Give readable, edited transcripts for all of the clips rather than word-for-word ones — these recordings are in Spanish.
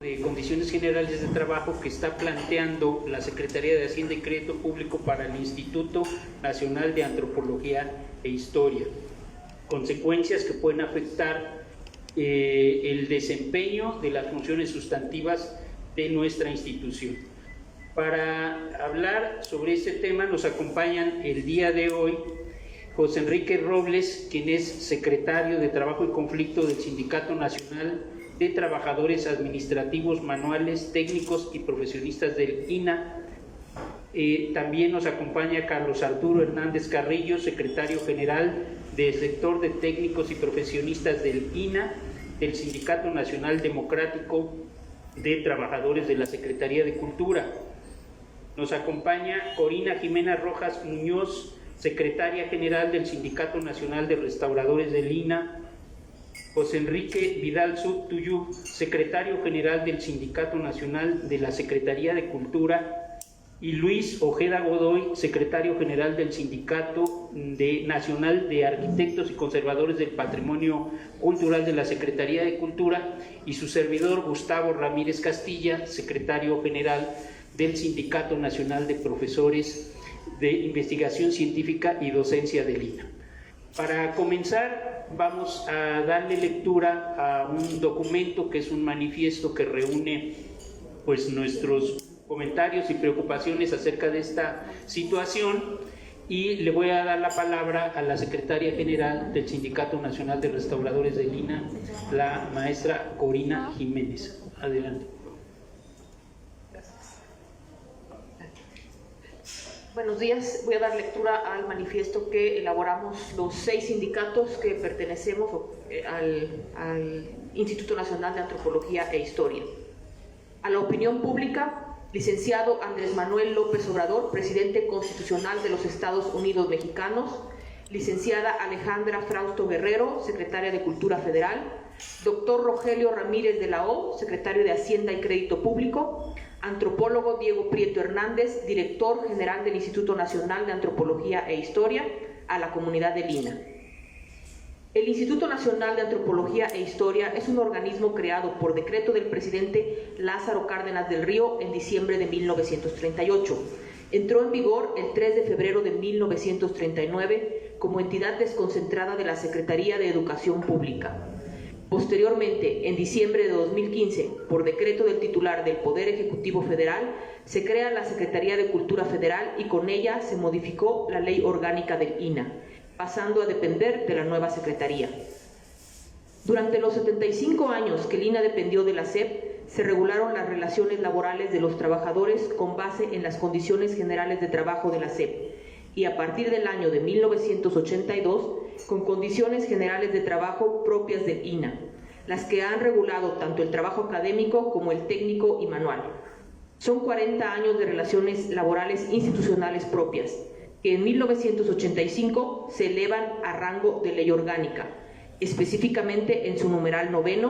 de condiciones generales de trabajo que está planteando la Secretaría de Hacienda y Crédito Público para el Instituto Nacional de Antropología e Historia. Consecuencias que pueden afectar el desempeño de las funciones sustantivas de nuestra institución. Para hablar sobre este tema nos acompañan el día de hoy José Enrique Robles, quien es secretario de Trabajo y Conflicto del Sindicato Nacional de Trabajadores Administrativos, Manuales, Técnicos y Profesionistas del INA. También nos acompaña Carlos Arturo Hernández Carrillo, secretario general del sector de Técnicos y Profesionistas del INA, del Sindicato Nacional Democrático de Trabajadores de la Secretaría de Cultura. Nos acompaña Corina Jimena Rojas Muñoz, secretaria general del Sindicato Nacional de Restauradores del INA, José Enrique Vidal Tuyú, secretario general del Sindicato Nacional de la Secretaría de Cultura, y Luis Ojeda Godoy, secretario general del Sindicato Nacional de Arquitectos y Conservadores del Patrimonio Cultural de la Secretaría de Cultura, y su servidor Gustavo Ramírez Castilla, secretario general del Sindicato Nacional de Profesores de Investigación Científica y Docencia del INA. Para comenzar, vamos a darle lectura a un documento que es un manifiesto que reúne pues nuestros comentarios y preocupaciones acerca de esta situación, y le voy a dar la palabra a la secretaria general del Sindicato Nacional de Restauradores del INA, la maestra Corina Jiménez. Adelante. Buenos días, voy a dar lectura al manifiesto que elaboramos los 6 sindicatos que pertenecemos al Instituto Nacional de Antropología e Historia. A la opinión pública, licenciado Andrés Manuel López Obrador, presidente constitucional de los Estados Unidos mexicanos; licenciada Alejandra Frausto Guerrero, secretaria de Cultura Federal; doctor Rogelio Ramírez de la O, secretario de Hacienda y Crédito Público; antropólogo Diego Prieto Hernández, director general del Instituto Nacional de Antropología e Historia, a la comunidad del INA. El Instituto Nacional de Antropología e Historia es un organismo creado por decreto del presidente Lázaro Cárdenas del Río en diciembre de 1938. Entró en vigor el 3 de febrero de 1939 como entidad desconcentrada de la Secretaría de Educación Pública. Posteriormente, en diciembre de 2015, por decreto del titular del Poder Ejecutivo Federal, se crea la Secretaría de Cultura Federal y con ella se modificó la Ley Orgánica del INA, pasando a depender de la nueva Secretaría. Durante los 75 años que el INA dependió de la SEP, se regularon las relaciones laborales de los trabajadores con base en las condiciones generales de trabajo de la SEP, y a partir del año de 1982, con condiciones generales de trabajo propias del INA, las que han regulado tanto el trabajo académico como el técnico y manual. Son 40 años de relaciones laborales institucionales propias, que en 1985 se elevan a rango de ley orgánica, específicamente en su numeral 9,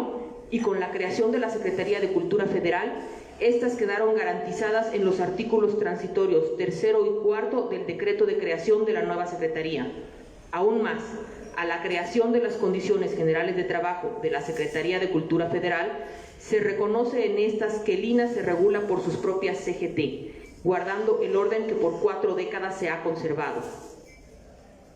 y con la creación de la Secretaría de Cultura Federal, estas quedaron garantizadas en los artículos transitorios 3 y 4 del decreto de creación de la nueva Secretaría. Aún más, a la creación de las condiciones generales de trabajo de la Secretaría de Cultura Federal, se reconoce en estas que el INA se regula por sus propias CGT, guardando el orden que por 4 décadas se ha conservado.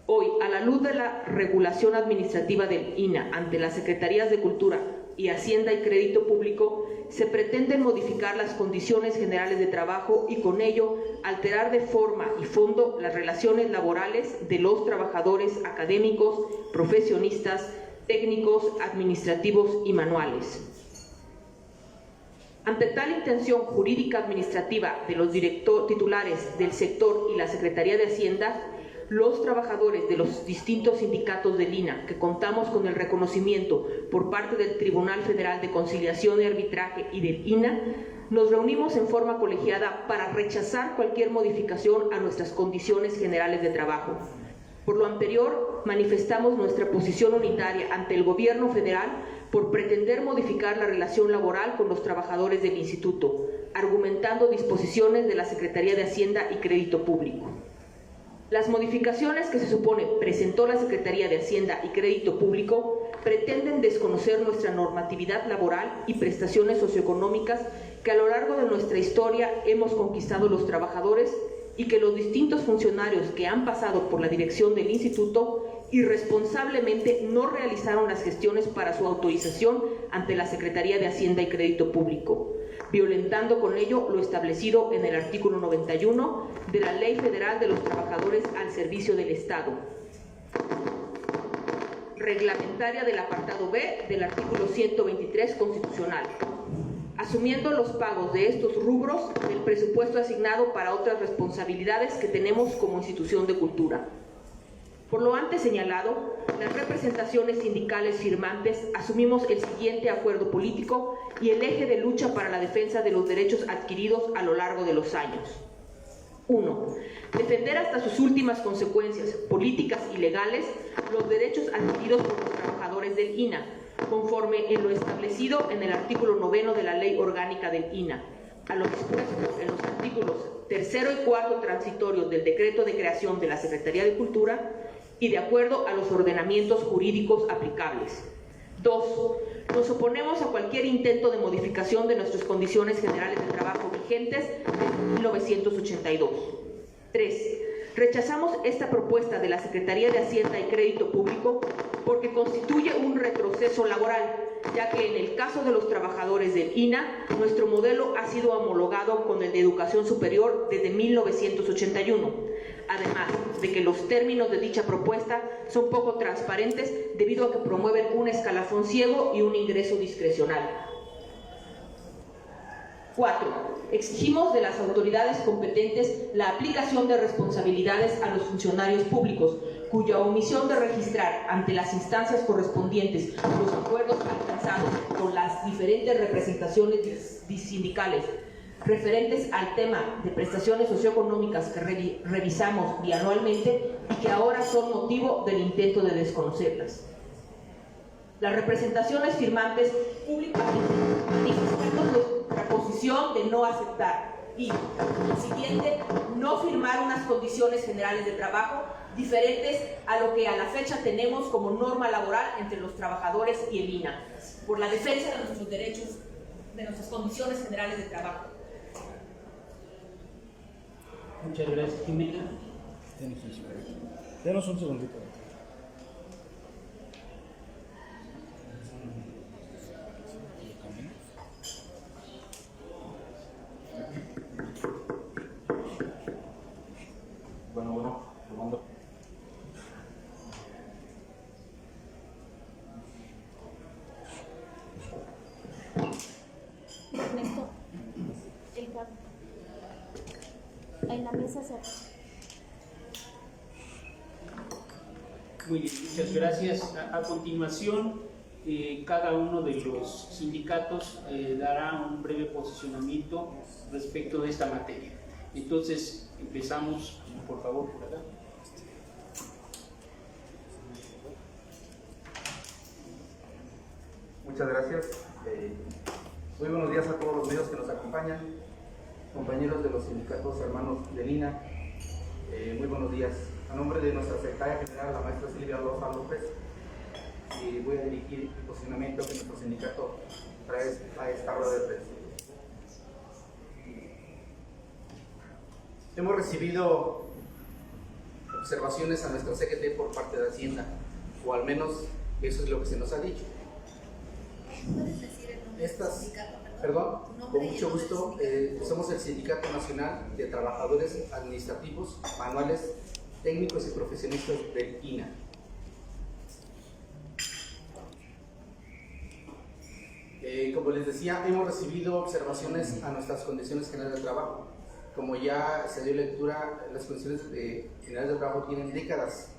Hoy, a la luz de la regulación administrativa del INA ante las Secretarías de Cultura y Hacienda y Crédito Público, se pretenden modificar las condiciones generales de trabajo y con ello alterar de forma y fondo las relaciones laborales de los trabajadores académicos, profesionistas, técnicos, administrativos y manuales. Ante tal intención jurídica administrativa de los titulares del sector y la Secretaría de Hacienda, los trabajadores de los distintos sindicatos del INA, que contamos con el reconocimiento por parte del Tribunal Federal de Conciliación y Arbitraje y del INA, nos reunimos en forma colegiada para rechazar cualquier modificación a nuestras condiciones generales de trabajo. Por lo anterior, manifestamos nuestra posición unitaria ante el Gobierno federal por pretender modificar la relación laboral con los trabajadores del Instituto, argumentando disposiciones de la Secretaría de Hacienda y Crédito Público. Las modificaciones que se supone presentó la Secretaría de Hacienda y Crédito Público pretenden desconocer nuestra normatividad laboral y prestaciones socioeconómicas que a lo largo de nuestra historia hemos conquistado los trabajadores y que los distintos funcionarios que han pasado por la dirección del instituto irresponsablemente no realizaron las gestiones para su autorización ante la Secretaría de Hacienda y Crédito Público, violentando con ello lo establecido en el artículo 91 de la Ley Federal de los Trabajadores al Servicio del Estado, reglamentaria del apartado B del artículo 123 constitucional, asumiendo los pagos de estos rubros del presupuesto asignado para otras responsabilidades que tenemos como institución de cultura. Por lo antes señalado, las representaciones sindicales firmantes asumimos el siguiente acuerdo político y el eje de lucha para la defensa de los derechos adquiridos a lo largo de los años. 1. Defender hasta sus últimas consecuencias políticas y legales los derechos adquiridos por los trabajadores del INAH, conforme en lo establecido en el artículo 9 de la Ley Orgánica del INAH, a lo dispuesto en los artículos 3 y 4 transitorios del Decreto de Creación de la Secretaría de Cultura y de acuerdo a los ordenamientos jurídicos aplicables. 2. Nos oponemos a cualquier intento de modificación de nuestras condiciones generales de trabajo vigentes desde 1982. 3. Rechazamos esta propuesta de la Secretaría de Hacienda y Crédito Público porque constituye un retroceso laboral, ya que en el caso de los trabajadores del INAH, nuestro modelo ha sido homologado con el de educación superior desde 1981, además de que los términos de dicha propuesta son poco transparentes debido a que promueven un escalafón ciego y un ingreso discrecional. 4. Exigimos de las autoridades competentes la aplicación de responsabilidades a los funcionarios públicos, cuya omisión de registrar ante las instancias correspondientes los acuerdos alcanzados con las diferentes representaciones sindicales referentes al tema de prestaciones socioeconómicas que revisamos bianualmente y que ahora son motivo del intento de desconocerlas. Las representaciones firmantes públicamente manifestamos nuestra posición de no aceptar y, el siguiente, no firmar unas condiciones generales de trabajo diferentes a lo que a la fecha tenemos como norma laboral entre los trabajadores y el INAH, por la defensa de nuestros derechos, de nuestras condiciones generales de trabajo. Muchas gracias, Jimena. Denos un segundito. Bueno, tomando. Ernesto, el cable. En la mesa se... Muy bien, muchas gracias. A continuación, cada uno de los sindicatos dará un breve posicionamiento respecto de esta materia. Entonces, empezamos, por favor, por acá. Muchas gracias. Muy buenos días a todos los medios que nos acompañan, compañeros de los sindicatos hermanos del INAH. Muy buenos días. A nombre de nuestra secretaria general, la maestra Silvia Rosa López, voy a dirigir el posicionamiento que nuestro sindicato trae a esta rueda de prensa. Hemos recibido observaciones a nuestro CGT por parte de Hacienda, o al menos eso es lo que se nos ha dicho. ¿Puedes decir el nombre del sindicato? Perdón, con mucho gusto. Somos el Sindicato Nacional de Trabajadores Administrativos, Manuales, Técnicos y Profesionistas del INAH. Como les decía, hemos recibido observaciones a nuestras condiciones generales de trabajo. Como ya se dio lectura, las condiciones generales de trabajo tienen décadas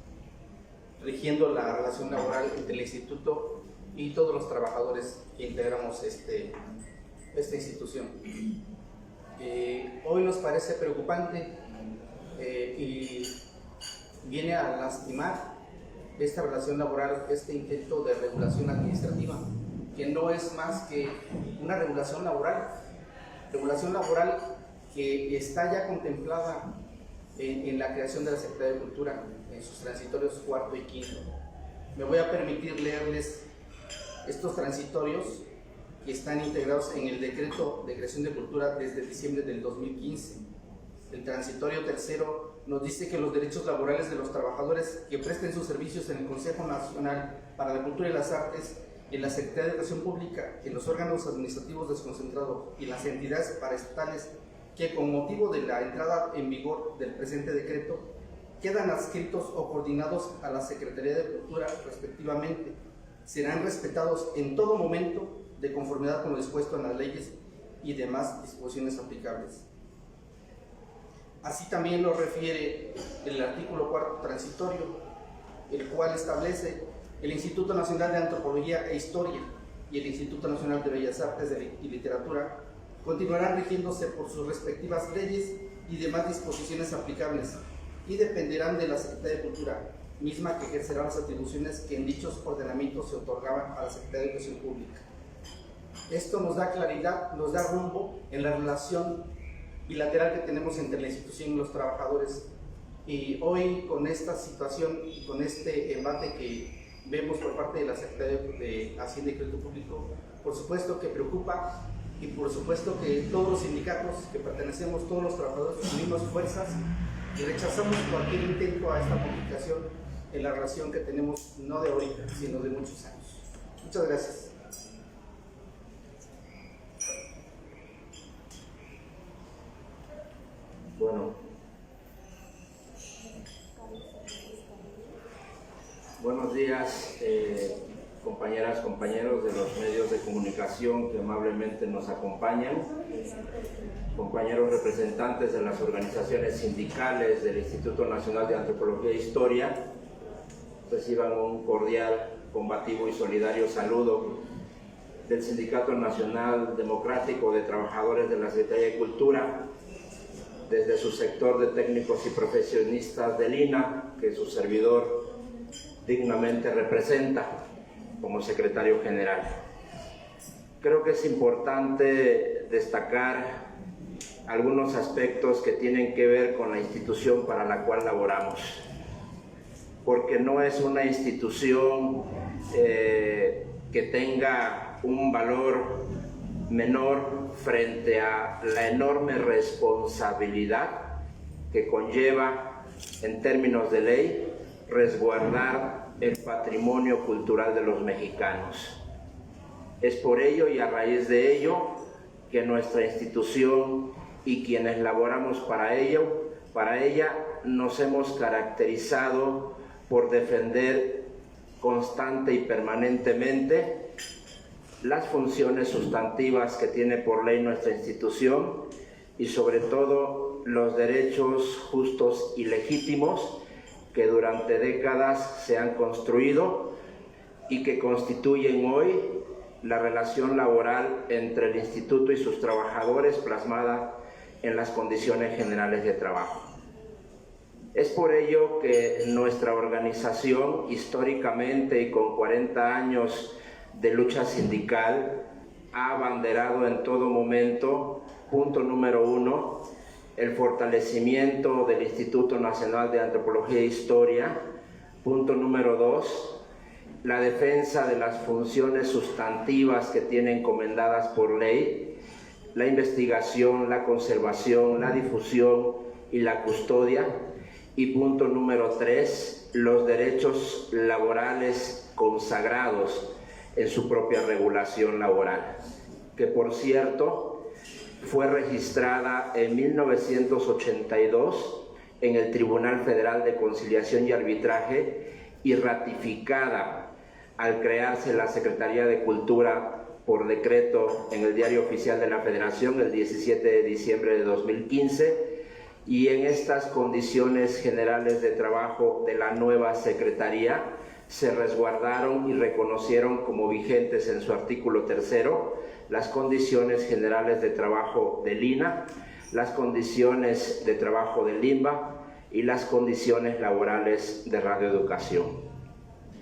rigiendo la relación laboral entre el instituto y todos los trabajadores que integramos esta institución. Hoy nos parece preocupante y viene a lastimar esta relación laboral, este intento de regulación administrativa, que no es más que una regulación laboral que está ya contemplada en la creación de la Secretaría de Cultura, en sus transitorios cuarto y quinto. Me voy a permitir leerles estos transitorios que están integrados en el decreto de creación de cultura desde diciembre del 2015. El transitorio tercero nos dice que los derechos laborales de los trabajadores que presten sus servicios en el Consejo Nacional para la Cultura y las Artes, en la Secretaría de Educación Pública, en los órganos administrativos desconcentrados y las entidades paraestatales que con motivo de la entrada en vigor del presente decreto quedan adscritos o coordinados a la Secretaría de Cultura respectivamente, serán respetados en todo momento de conformidad con lo dispuesto en las leyes y demás disposiciones aplicables. Así también lo refiere el artículo 4 transitorio, el cual establece: el Instituto Nacional de Antropología e Historia y el Instituto Nacional de Bellas Artes y Literatura continuarán rigiéndose por sus respectivas leyes y demás disposiciones aplicables y dependerán de la Secretaría de Cultura, misma que ejercerá las atribuciones que en dichos ordenamientos se otorgaban a la Secretaría de Educación Pública. Esto nos da claridad, nos da rumbo en la relación bilateral que tenemos entre la institución y los trabajadores. Y hoy, con esta situación y con este embate que vemos por parte de la Secretaría de Hacienda y Crédito Público, por supuesto que preocupa, y por supuesto que todos los sindicatos que pertenecemos, todos los trabajadores, unimos fuerzas y rechazamos cualquier intento a esta modificación en la relación que tenemos, no de hoy, sino de muchos años. Muchas gracias. Bueno, buenos días, compañeras, compañeros de los medios de comunicación que amablemente nos acompañan, compañeros representantes de las organizaciones sindicales del Instituto Nacional de Antropología e Historia, reciban un cordial, combativo y solidario saludo del Sindicato Nacional Democrático de Trabajadores de la Secretaría de Cultura, desde su sector de técnicos y profesionistas del INAH, que su servidor dignamente representa como secretario general. Creo que es importante destacar algunos aspectos que tienen que ver con la institución para la cual laboramos, porque no es una institución que tenga un valor menor frente a la enorme responsabilidad que conlleva, en términos de ley, resguardar el patrimonio cultural de los mexicanos. Es por ello y a raíz de ello que nuestra institución y quienes laboramos para ella nos hemos caracterizado por defender constante y permanentemente las funciones sustantivas que tiene por ley nuestra institución y sobre todo los derechos justos y legítimos que durante décadas se han construido y que constituyen hoy la relación laboral entre el instituto y sus trabajadores plasmada en las condiciones generales de trabajo. Es por ello que nuestra organización, históricamente y con 40 años de lucha sindical, ha abanderado en todo momento, punto número 1, el fortalecimiento del Instituto Nacional de Antropología e Historia, punto número 2, la defensa de las funciones sustantivas que tiene encomendadas por ley, la investigación, la conservación, la difusión y la custodia, y punto número 3, los derechos laborales consagrados en su propia regulación laboral, que por cierto fue registrada en 1982 en el Tribunal Federal de Conciliación y Arbitraje y ratificada al crearse la Secretaría de Cultura por decreto en el Diario Oficial de la Federación el 17 de diciembre de 2015, y en estas condiciones generales de trabajo de la nueva Secretaría se resguardaron y reconocieron como vigentes en su artículo 3 las condiciones generales de trabajo del INAH, las condiciones de trabajo del INBA y las condiciones laborales de radioeducación.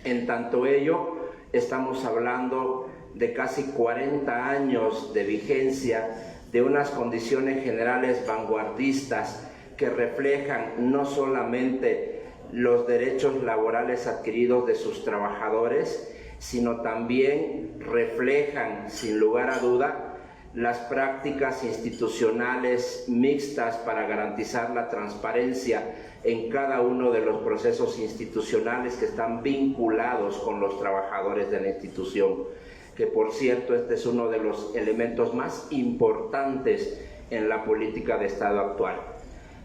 En tanto ello, estamos hablando de casi 40 años de vigencia de unas condiciones generales vanguardistas que reflejan no solamente los derechos laborales adquiridos de sus trabajadores, sino también reflejan, sin lugar a duda, las prácticas institucionales mixtas para garantizar la transparencia en cada uno de los procesos institucionales que están vinculados con los trabajadores de la institución, que por cierto este es uno de los elementos más importantes en la política de Estado actual.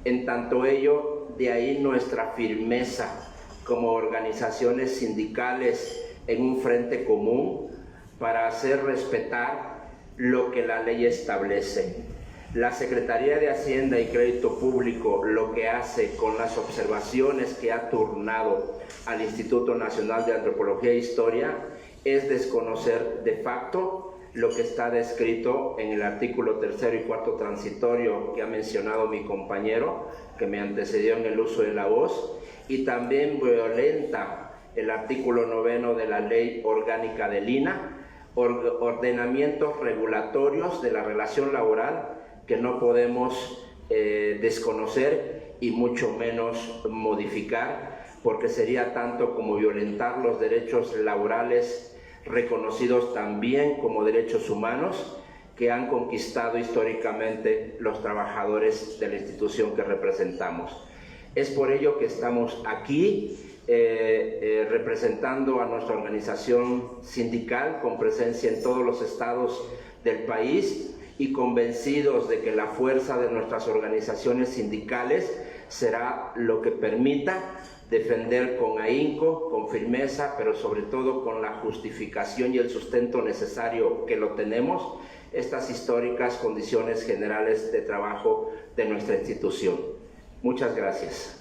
En tanto ello, de ahí nuestra firmeza como organizaciones sindicales en un frente común para hacer respetar lo que la ley establece. La Secretaría de Hacienda y Crédito Público lo que hace con las observaciones que ha turnado al Instituto Nacional de Antropología e Historia es desconocer de facto lo que está descrito en el artículo 3 y 4 transitorio que ha mencionado mi compañero, que me antecedió en el uso de la voz, y también violenta el artículo 9 de la Ley Orgánica del INAH, ordenamientos regulatorios de la relación laboral que no podemos desconocer y mucho menos modificar, porque sería tanto como violentar los derechos laborales reconocidos también como derechos humanos que han conquistado históricamente los trabajadores de la institución que representamos. Es por ello que estamos aquí representando a nuestra organización sindical con presencia en todos los estados del país y convencidos de que la fuerza de nuestras organizaciones sindicales será lo que permita defender con ahínco, con firmeza, pero sobre todo con la justificación y el sustento necesario que lo tenemos, estas históricas condiciones generales de trabajo de nuestra institución. Muchas gracias.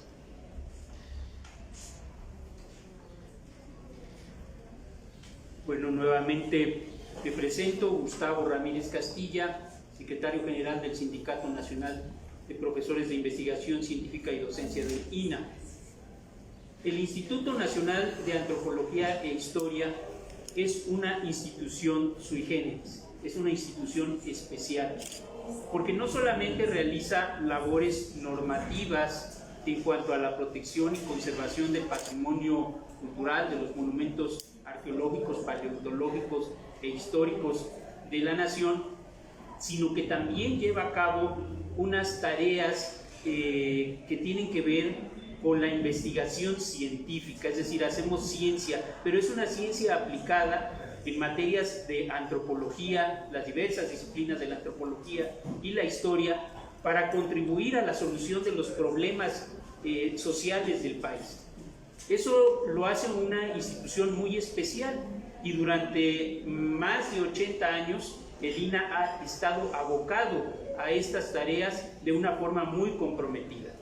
Bueno, nuevamente me presento, Gustavo Ramírez Castilla, secretario general del Sindicato Nacional de Profesores de Investigación Científica y Docencia del INAH. El Instituto Nacional de Antropología e Historia es una institución sui generis, es una institución especial, porque no solamente realiza labores normativas en cuanto a la protección y conservación del patrimonio cultural, de los monumentos arqueológicos, paleontológicos e históricos de la nación, sino que también lleva a cabo unas tareas que tienen que ver con la investigación científica, es decir, hacemos ciencia, pero es una ciencia aplicada en materias de antropología, las diversas disciplinas de la antropología y la historia, para contribuir a la solución de los problemas sociales del país. Eso lo hace una institución muy especial y durante más de 80 años el INAH ha estado abocado a estas tareas de una forma muy comprometida.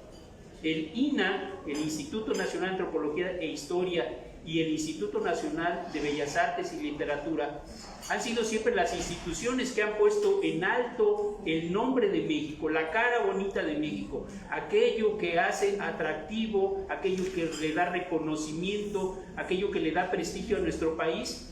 El INAH, el Instituto Nacional de Antropología e Historia y el Instituto Nacional de Bellas Artes y Literatura han sido siempre las instituciones que han puesto en alto el nombre de México, la cara bonita de México, aquello que hace atractivo, aquello que le da reconocimiento, aquello que le da prestigio a nuestro país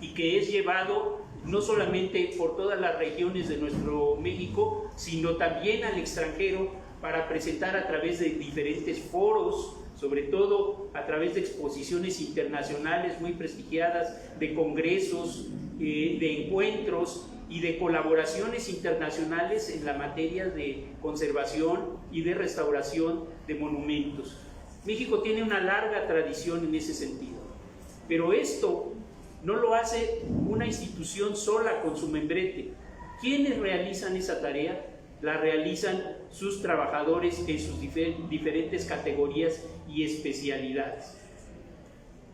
y que es llevado no solamente por todas las regiones de nuestro México, sino también al extranjero para presentar a través de diferentes foros, sobre todo a través de exposiciones internacionales muy prestigiadas, de congresos, de encuentros y de colaboraciones internacionales en la materia de conservación y de restauración de monumentos. México tiene una larga tradición en ese sentido, pero esto no lo hace una institución sola con su membrete. ¿Quiénes realizan esa tarea? La realizan sus trabajadores en sus diferentes categorías y especialidades.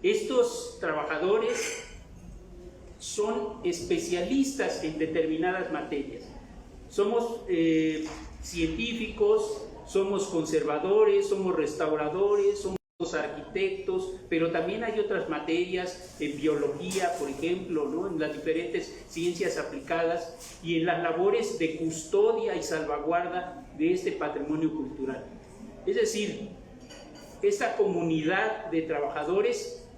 Estos trabajadores son especialistas en determinadas materias. Somos científicos, somos conservadores, somos restauradores, somos arquitectos, pero también hay otras materias en biología, por ejemplo, ¿no? En las diferentes ciencias aplicadas y en las labores de custodia y salvaguarda de este patrimonio cultural. Es decir, esta comunidad de trabajadores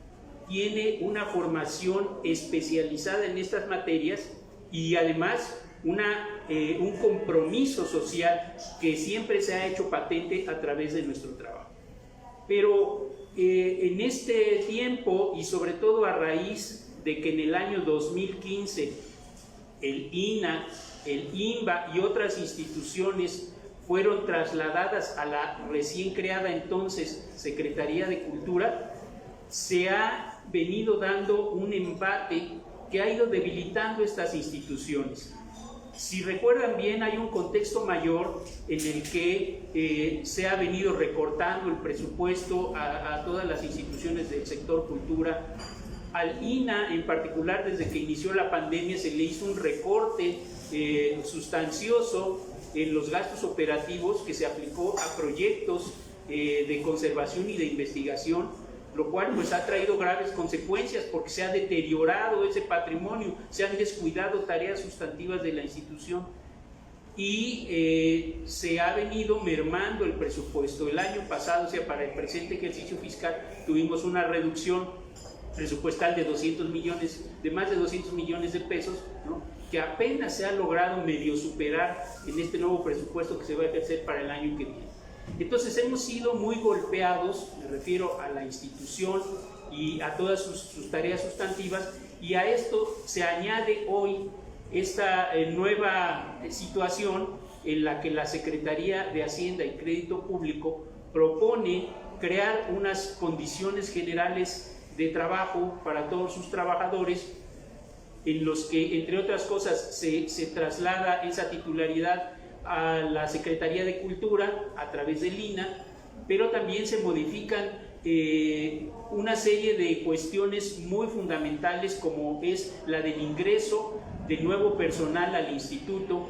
tiene una formación especializada en estas materias y además un compromiso social que siempre se ha hecho patente a través de nuestro trabajo. Pero en este tiempo, y sobre todo a raíz de que en el año 2015 el INA, el INBA y otras instituciones fueron trasladadas a la recién creada entonces Secretaría de Cultura, se ha venido dando un embate que ha ido debilitando estas instituciones. Si recuerdan bien, hay un contexto mayor en el que se ha venido recortando el presupuesto a todas las instituciones del sector cultura. Al INA en particular, desde que inició la pandemia, se le hizo un recorte sustancioso en los gastos operativos que se aplicó a proyectos de conservación y de investigación, lo cual pues ha traído graves consecuencias porque se ha deteriorado ese patrimonio, se han descuidado tareas sustantivas de la institución y se ha venido mermando el presupuesto. El año pasado, o sea, para el presente ejercicio fiscal, tuvimos una reducción presupuestal de más de 200 millones de pesos, ¿no?, que apenas se ha logrado medio superar en este nuevo presupuesto que se va a ejercer para el año que viene. Entonces hemos sido muy golpeados, me refiero a la institución y a todas sus tareas sustantivas, y a esto se añade hoy esta nueva situación en la que la Secretaría de Hacienda y Crédito Público propone crear unas condiciones generales de trabajo para todos sus trabajadores, en los que, entre otras cosas, se traslada esa titularidad a la Secretaría de Cultura a través del INA, pero también se modifican una serie de cuestiones muy fundamentales, como es la del ingreso de nuevo personal al instituto,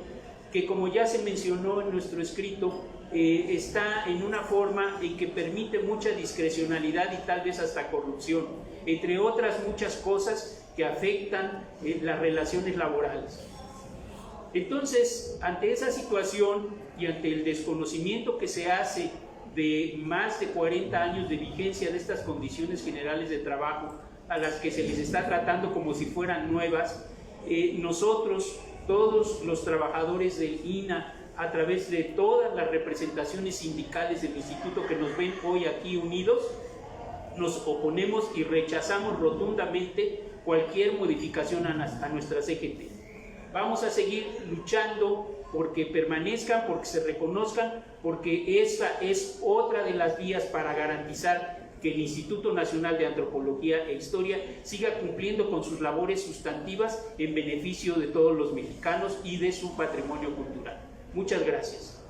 que, como ya se mencionó en nuestro escrito, está en una forma en que permite mucha discrecionalidad y tal vez hasta corrupción, entre otras muchas cosas que afectan las relaciones laborales. Entonces, ante esa situación y ante el desconocimiento que se hace de más de 40 años de vigencia de estas condiciones generales de trabajo, a las que se les está tratando como si fueran nuevas, nosotros, todos los trabajadores del INA, a través de todas las representaciones sindicales del instituto que nos ven hoy aquí unidos, nos oponemos y rechazamos rotundamente cualquier modificación a nuestra CGT. Vamos a seguir luchando porque permanezcan, porque se reconozcan, porque esa es otra de las vías para garantizar que el Instituto Nacional de Antropología e Historia siga cumpliendo con sus labores sustantivas en beneficio de todos los mexicanos y de su patrimonio cultural. Muchas gracias.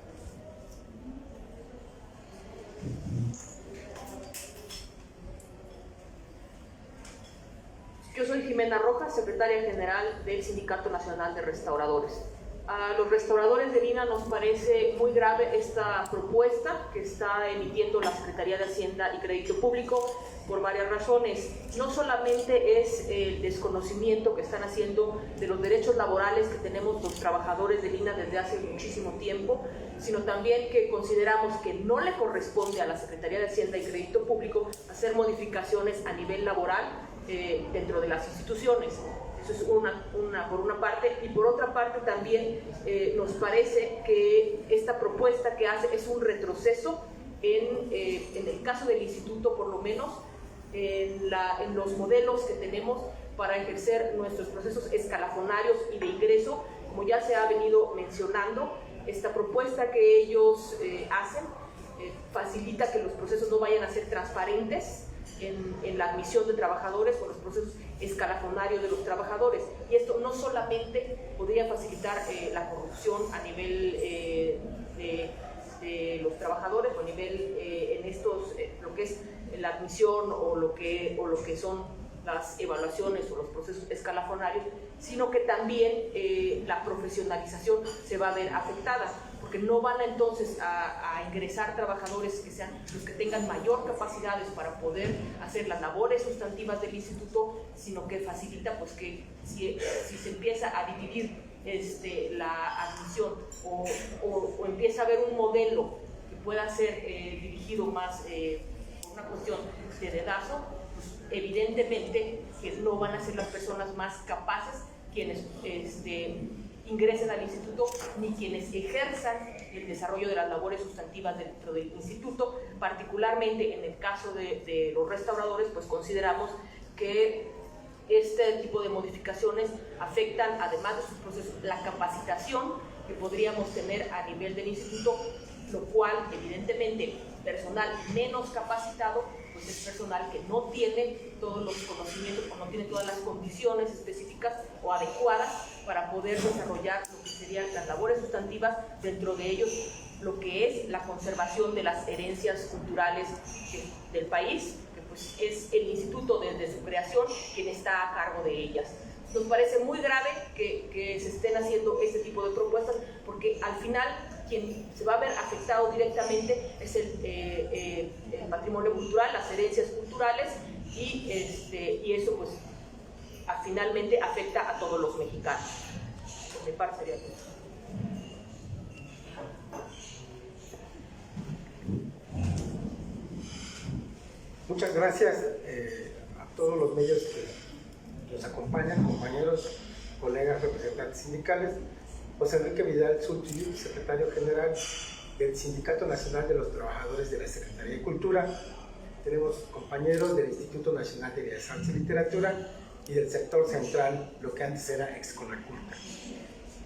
Yo soy Jimena Rojas, secretaria general del Sindicato Nacional de Restauradores. A los restauradores de INA nos parece muy grave esta propuesta que está emitiendo la Secretaría de Hacienda y Crédito Público por varias razones. No solamente es el desconocimiento que están haciendo de los derechos laborales que tenemos los trabajadores de INA desde hace muchísimo tiempo, sino también que consideramos que no le corresponde a la Secretaría de Hacienda y Crédito Público hacer modificaciones a nivel laboral dentro de las instituciones. Eso es por una parte, y por otra parte también nos parece que esta propuesta que hace es un retroceso en el caso del instituto, por lo menos en los modelos que tenemos para ejercer nuestros procesos escalafonarios y de ingreso. Como ya se ha venido mencionando, esta propuesta que ellos hacen facilita que los procesos no vayan a ser transparentes en la admisión de trabajadores o los procesos escalafonarios de los trabajadores, y esto no solamente podría facilitar la corrupción a nivel de los trabajadores o a nivel en estos lo que es la admisión o lo que son las evaluaciones o los procesos escalafonarios, sino que también la profesionalización se va a ver afectada, porque no van entonces a ingresar trabajadores que sean los que tengan mayor capacidades para poder hacer las labores sustantivas del instituto, sino que facilita pues que si se empieza a dividir la admisión o empieza a haber un modelo que pueda ser dirigido más por una cuestión de dedazo, pues evidentemente que no van a ser las personas más capaces quienes ingresen al instituto ni quienes ejerzan el desarrollo de las labores sustantivas dentro del instituto. Particularmente en el caso de los restauradores, pues consideramos que este tipo de modificaciones afectan, además de sus procesos, la capacitación que podríamos tener a nivel del instituto, lo cual evidentemente personal menos capacitado pues es personal que no tiene todos los conocimientos o no tiene todas las condiciones específicas o adecuadas para poder desarrollar lo que serían las labores sustantivas, dentro de ellos lo que es la conservación de las herencias culturales del país, que pues es el instituto desde su creación quien está a cargo de ellas. Nos parece muy grave que se estén haciendo este tipo de propuestas, porque al final quien se va a ver afectado directamente es el patrimonio cultural, las herencias culturales, y eso pues finalmente afecta a todos los mexicanos. Por mi parte sería todo. Muchas gracias a todos los medios que nos acompañan, compañeros, colegas, representantes sindicales. José Enrique Vidal Suti, secretario general del Sindicato Nacional de los Trabajadores de la Secretaría de Cultura. Tenemos compañeros del Instituto Nacional de Bellas Artes y Literatura y del sector central, lo que antes era Exconaculta.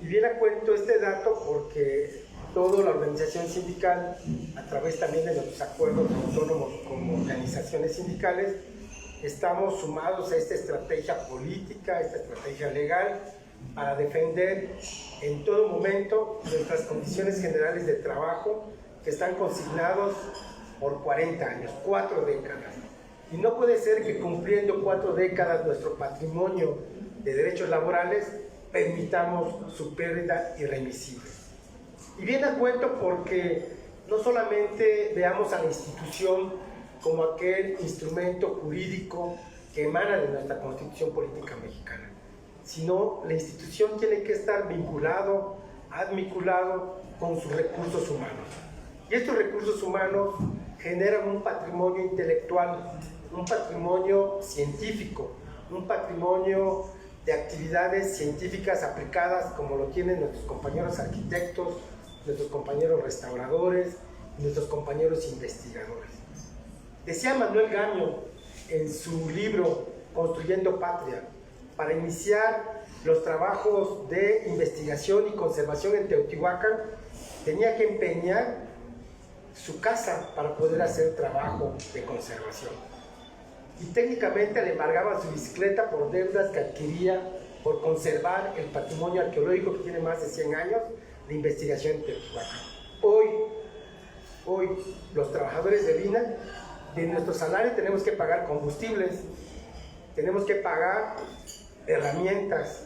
Y viene a cuento este dato porque toda la organización sindical, a través también de nuestros acuerdos autónomos como organizaciones sindicales, estamos sumados a esta estrategia política, esta estrategia legal, para defender en todo momento nuestras condiciones generales de trabajo que están consignados por 40 años, 4 décadas. Y no puede ser que cumpliendo 4 décadas nuestro patrimonio de derechos laborales permitamos su pérdida irremisible. Y viene a cuento porque no solamente veamos a la institución como aquel instrumento jurídico que emana de nuestra Constitución Política Mexicana, sino la institución tiene que estar vinculado, admiculado con sus recursos humanos. Y estos recursos humanos generan un patrimonio intelectual, un patrimonio científico, un patrimonio de actividades científicas aplicadas, como lo tienen nuestros compañeros arquitectos, nuestros compañeros restauradores, nuestros compañeros investigadores. Decía Manuel Gamio en su libro Construyendo Patria, para iniciar los trabajos de investigación y conservación en Teotihuacán, tenía que empeñar su casa para poder hacer trabajo de conservación. Y técnicamente le embargaban su bicicleta por deudas que adquiría por conservar el patrimonio arqueológico que tiene más de 100 años de investigación en Teotihuacán. Hoy los trabajadores de Vina, de nuestro salario tenemos que pagar combustibles, tenemos que pagar herramientas,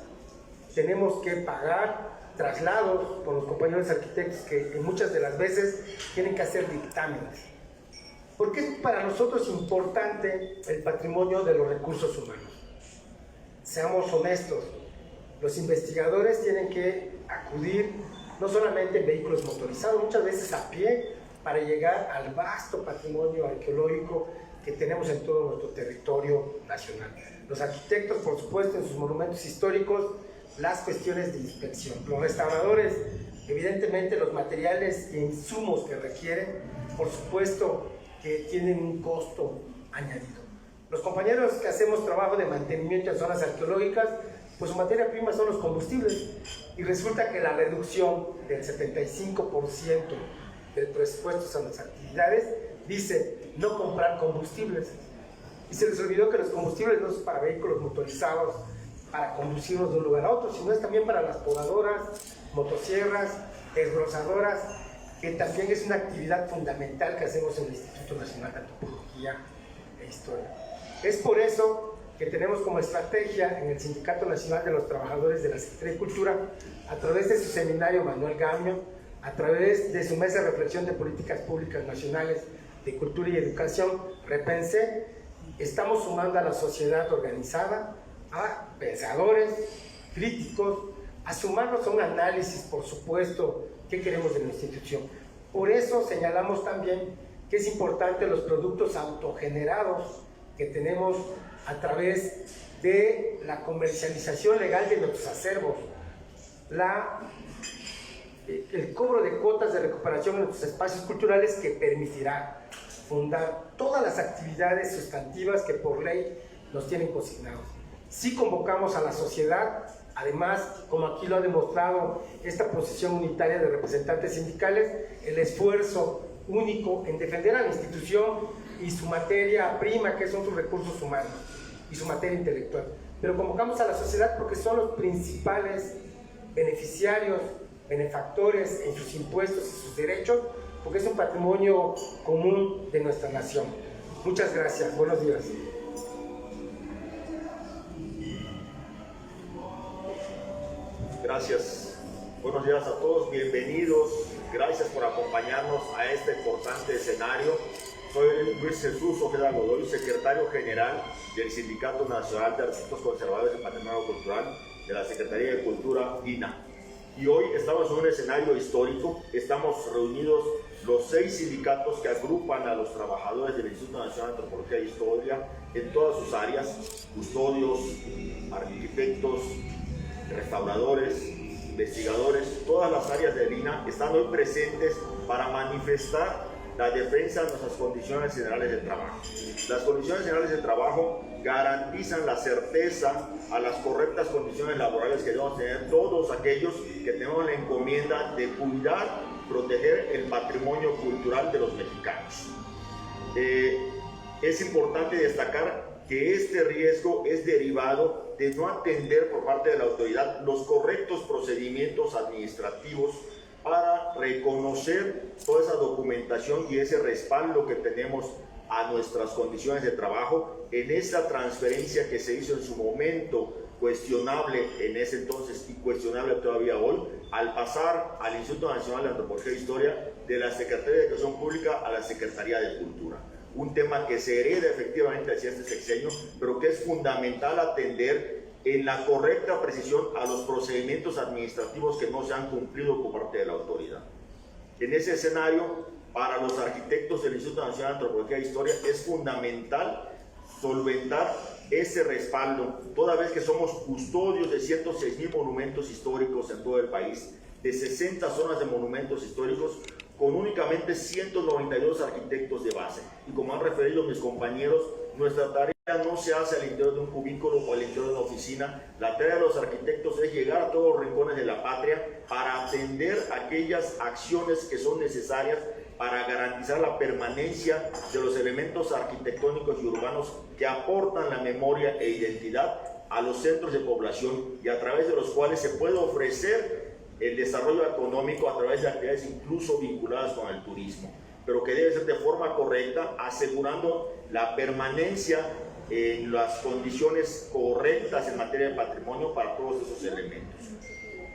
tenemos que pagar traslados por los compañeros arquitectos que muchas de las veces tienen que hacer dictámenes. ¿Por qué es para nosotros importante el patrimonio de los recursos humanos? Seamos honestos, los investigadores tienen que acudir no solamente en vehículos motorizados, muchas veces a pie, para llegar al vasto patrimonio arqueológico que tenemos en todo nuestro territorio nacional. Los arquitectos, por supuesto, en sus monumentos históricos, las cuestiones de inspección. Los restauradores, evidentemente, los materiales e insumos que requieren, por supuesto, que tienen un costo añadido. Los compañeros que hacemos trabajo de mantenimiento en zonas arqueológicas, pues su materia prima son los combustibles. Y resulta que la reducción del 75% del presupuesto a las actividades dice no comprar combustibles. Y se les olvidó que los combustibles no son para vehículos motorizados, para conducirlos de un lugar a otro, sino es también para las podadoras, motosierras, desbrozadoras, que también es una actividad fundamental que hacemos en el Instituto Nacional de Antropología e Historia. Es por eso que tenemos como estrategia en el Sindicato Nacional de los Trabajadores de la Secretaría de Cultura, a través de su seminario Manuel Gamio, a través de su mesa de reflexión de políticas públicas nacionales de cultura y educación, Repense, estamos sumando a la sociedad organizada, a pensadores, críticos, a sumarnos a un análisis, por supuesto, qué queremos de la institución. Por eso señalamos también que es importante los productos autogenerados que tenemos a través de la comercialización legal de nuestros acervos. el cobro de cuotas de recuperación en nuestros espacios culturales, que permitirá fundar todas las actividades sustantivas que por ley nos tienen consignados. Sí convocamos a la sociedad, además, como aquí lo ha demostrado esta posición unitaria de representantes sindicales, el esfuerzo único en defender a la institución y su materia prima, que son sus recursos humanos y su materia intelectual. Pero convocamos a la sociedad porque son los principales beneficiarios, benefactores en sus impuestos y sus derechos, porque es un patrimonio común de nuestra nación. Muchas gracias. Buenos días. Gracias. Buenos días a todos. Bienvenidos. Gracias por acompañarnos a este importante escenario. Soy Luis Jesús Ojeda Godoy, secretario general del Sindicato Nacional de Artistas Conservadores del Patrimonio Cultural de la Secretaría de Cultura, INA. Y hoy estamos en un escenario histórico. Estamos reunidos los 6 sindicatos que agrupan a los trabajadores del Instituto Nacional de Antropología e Historia en todas sus áreas: custodios, arquitectos, restauradores, investigadores. Todas las áreas del INA están hoy presentes para manifestar la defensa de nuestras condiciones generales de trabajo. Las condiciones generales de trabajo garantizan la certeza a las correctas condiciones laborales que debemos tener todos aquellos que tenemos la encomienda de cuidar, proteger el patrimonio cultural de los mexicanos. Es importante destacar que este riesgo es derivado de no atender por parte de la autoridad los correctos procedimientos administrativos para reconocer toda esa documentación y ese respaldo que tenemos a nuestras condiciones de trabajo en esa transferencia que se hizo en su momento, cuestionable en ese entonces y cuestionable todavía hoy, al pasar al Instituto Nacional de Antropología e Historia de la Secretaría de Educación Pública a la Secretaría de Cultura. Un tema que se hereda efectivamente hacia este sexenio, pero que es fundamental atender en la correcta precisión a los procedimientos administrativos que no se han cumplido por parte de la autoridad. En ese escenario, para los arquitectos del Instituto Nacional de Antropología e Historia es fundamental solventar ese respaldo, toda vez que somos custodios de 106,000 monumentos históricos en todo el país, de 60 zonas de monumentos históricos, con únicamente 192 arquitectos de base. Y como han referido mis compañeros, nuestra tarea no se hace al interior de un cubículo o al interior de una oficina. La tarea de los arquitectos es llegar a todos los rincones de la patria para atender aquellas acciones que son necesarias para garantizar la permanencia de los elementos arquitectónicos y urbanos que aportan la memoria e identidad a los centros de población y a través de los cuales se puede ofrecer el desarrollo económico a través de actividades incluso vinculadas con el turismo, pero que debe ser de forma correcta, asegurando la permanencia en las condiciones correctas en materia de patrimonio para todos esos elementos.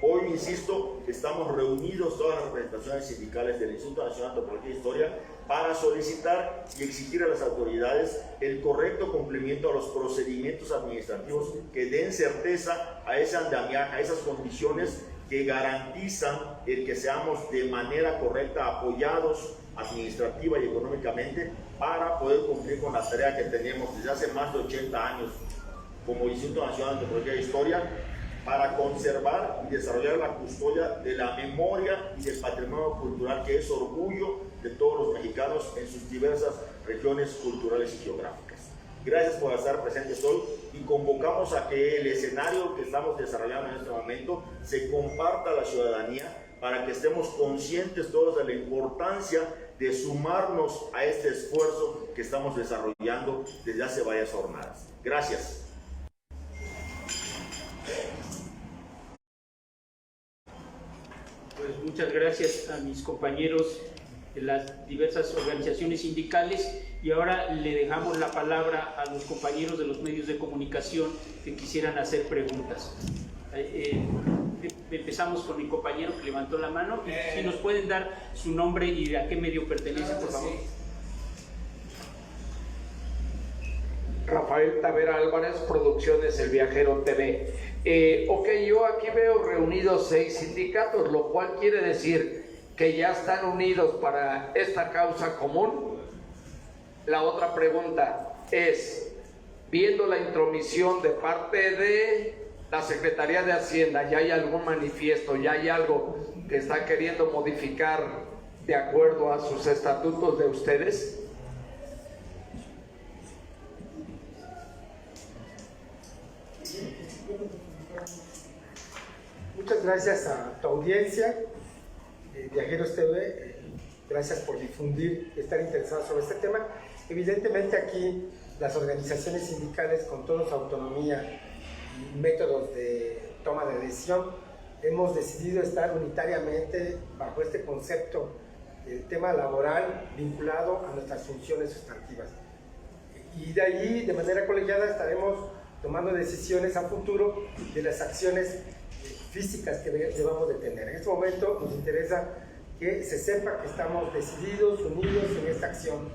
Hoy, insisto, estamos reunidos todas las representaciones sindicales del Instituto Nacional de Antropología e Historia para solicitar y exigir a las autoridades el correcto cumplimiento a los procedimientos administrativos que den certeza a ese andamiaje, a esas condiciones que garantizan el que seamos de manera correcta apoyados administrativa y económicamente para poder cumplir con la tarea que tenemos desde hace más de 80 años como Instituto Nacional de Antropología e Historia, para conservar y desarrollar la custodia de la memoria y del patrimonio cultural que es orgullo de todos los mexicanos en sus diversas regiones culturales y geográficas. Gracias por estar presentes hoy y convocamos a que el escenario que estamos desarrollando en este momento se comparta a la ciudadanía para que estemos conscientes todos de la importancia de sumarnos a este esfuerzo que estamos desarrollando desde hace varias jornadas. Gracias. Pues muchas gracias a mis compañeros de las diversas organizaciones sindicales y ahora le dejamos la palabra a los compañeros de los medios de comunicación que quisieran hacer preguntas. Empezamos con mi compañero que levantó la mano. Si nos pueden dar su nombre y a qué medio pertenece, por favor. Rafael Tavera Álvarez, Producciones El Viajero TV. Yo aquí veo reunidos 6 sindicatos, lo cual quiere decir que ya están unidos para esta causa común. La otra pregunta es, viendo la intromisión de parte de la Secretaría de Hacienda, ¿ya hay algún manifiesto, ya hay algo que está queriendo modificar de acuerdo a sus estatutos de ustedes? Muchas gracias a tu audiencia, Viajeros TV, gracias por difundir, estar interesados sobre este tema. Evidentemente aquí las organizaciones sindicales con toda su autonomía y métodos de toma de decisión, hemos decidido estar unitariamente bajo este concepto del tema laboral vinculado a nuestras funciones sustantivas. Y de ahí, de manera colegiada, estaremos tomando decisiones a futuro de las acciones físicas que debamos de tener. En este momento nos interesa que se sepa que estamos decididos, unidos en esta acción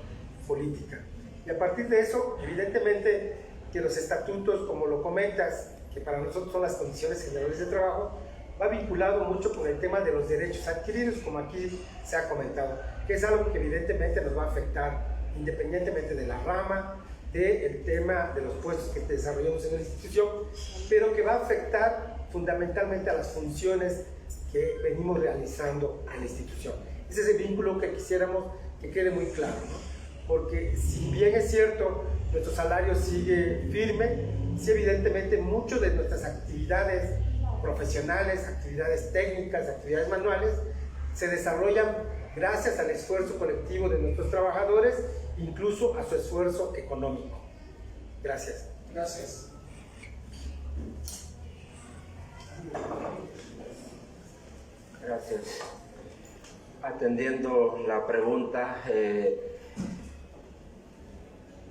política. Y a partir de eso, evidentemente, que los estatutos, como lo comentas, que para nosotros son las condiciones generales de trabajo, va vinculado mucho con el tema de los derechos adquiridos, como aquí se ha comentado, que es algo que evidentemente nos va a afectar independientemente de la rama, del tema de los puestos que desarrollamos en la institución, pero que va a afectar fundamentalmente a las funciones que venimos realizando en la institución. Ese es el vínculo que quisiéramos que quede muy claro, ¿no? Porque si bien es cierto, nuestro salario sigue firme, sí evidentemente muchas de nuestras actividades profesionales, actividades técnicas, actividades manuales, se desarrollan gracias al esfuerzo colectivo de nuestros trabajadores, incluso a su esfuerzo económico. Gracias. Gracias. Gracias. Atendiendo la pregunta,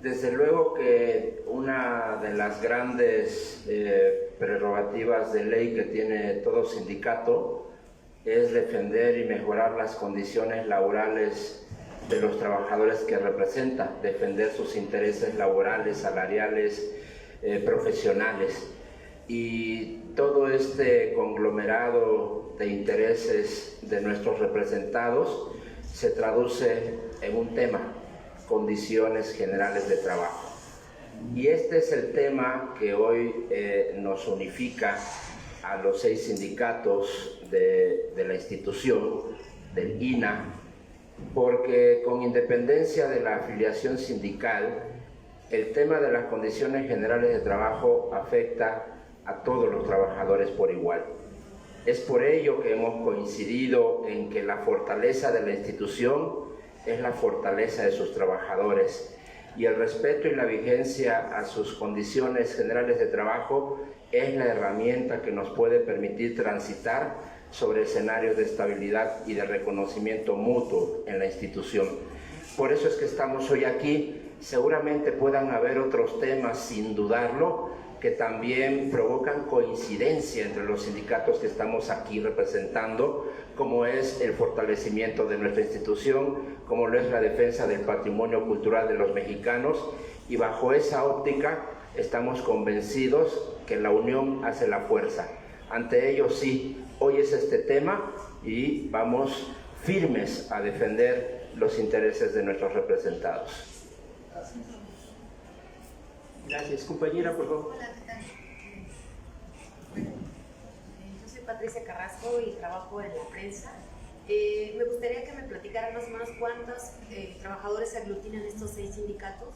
desde luego que una de las grandes prerrogativas de ley que tiene todo sindicato es defender y mejorar las condiciones laborales de los trabajadores que representa, defender sus intereses laborales, salariales, profesionales. Y todo este conglomerado de intereses de nuestros representados se traduce en un tema: condiciones generales de trabajo. Y este es el tema que hoy nos unifica a los 6 sindicatos de la institución, del INA, porque con independencia de la afiliación sindical, el tema de las condiciones generales de trabajo afecta a todos los trabajadores por igual. Es por ello que hemos coincidido en que la fortaleza de la institución es la fortaleza de sus trabajadores, y el respeto y la vigencia a sus condiciones generales de trabajo es la herramienta que nos puede permitir transitar sobre escenarios de estabilidad y de reconocimiento mutuo en la institución. Por eso es que estamos hoy aquí. Seguramente puedan haber otros temas, sin dudarlo, que también provocan coincidencia entre los sindicatos que estamos aquí representando, como es el fortalecimiento de nuestra institución, como lo es la defensa del patrimonio cultural de los mexicanos, y bajo esa óptica estamos convencidos que la unión hace la fuerza. Ante ello, sí, hoy es este tema y vamos firmes a defender los intereses de nuestros representados. Gracias. Compañera, por favor. Hola, ¿qué tal? Bueno, yo soy Patricia Carrasco y trabajo en la prensa. Me gustaría que me platicaran más o menos cuántos trabajadores se aglutinan estos 6 sindicatos,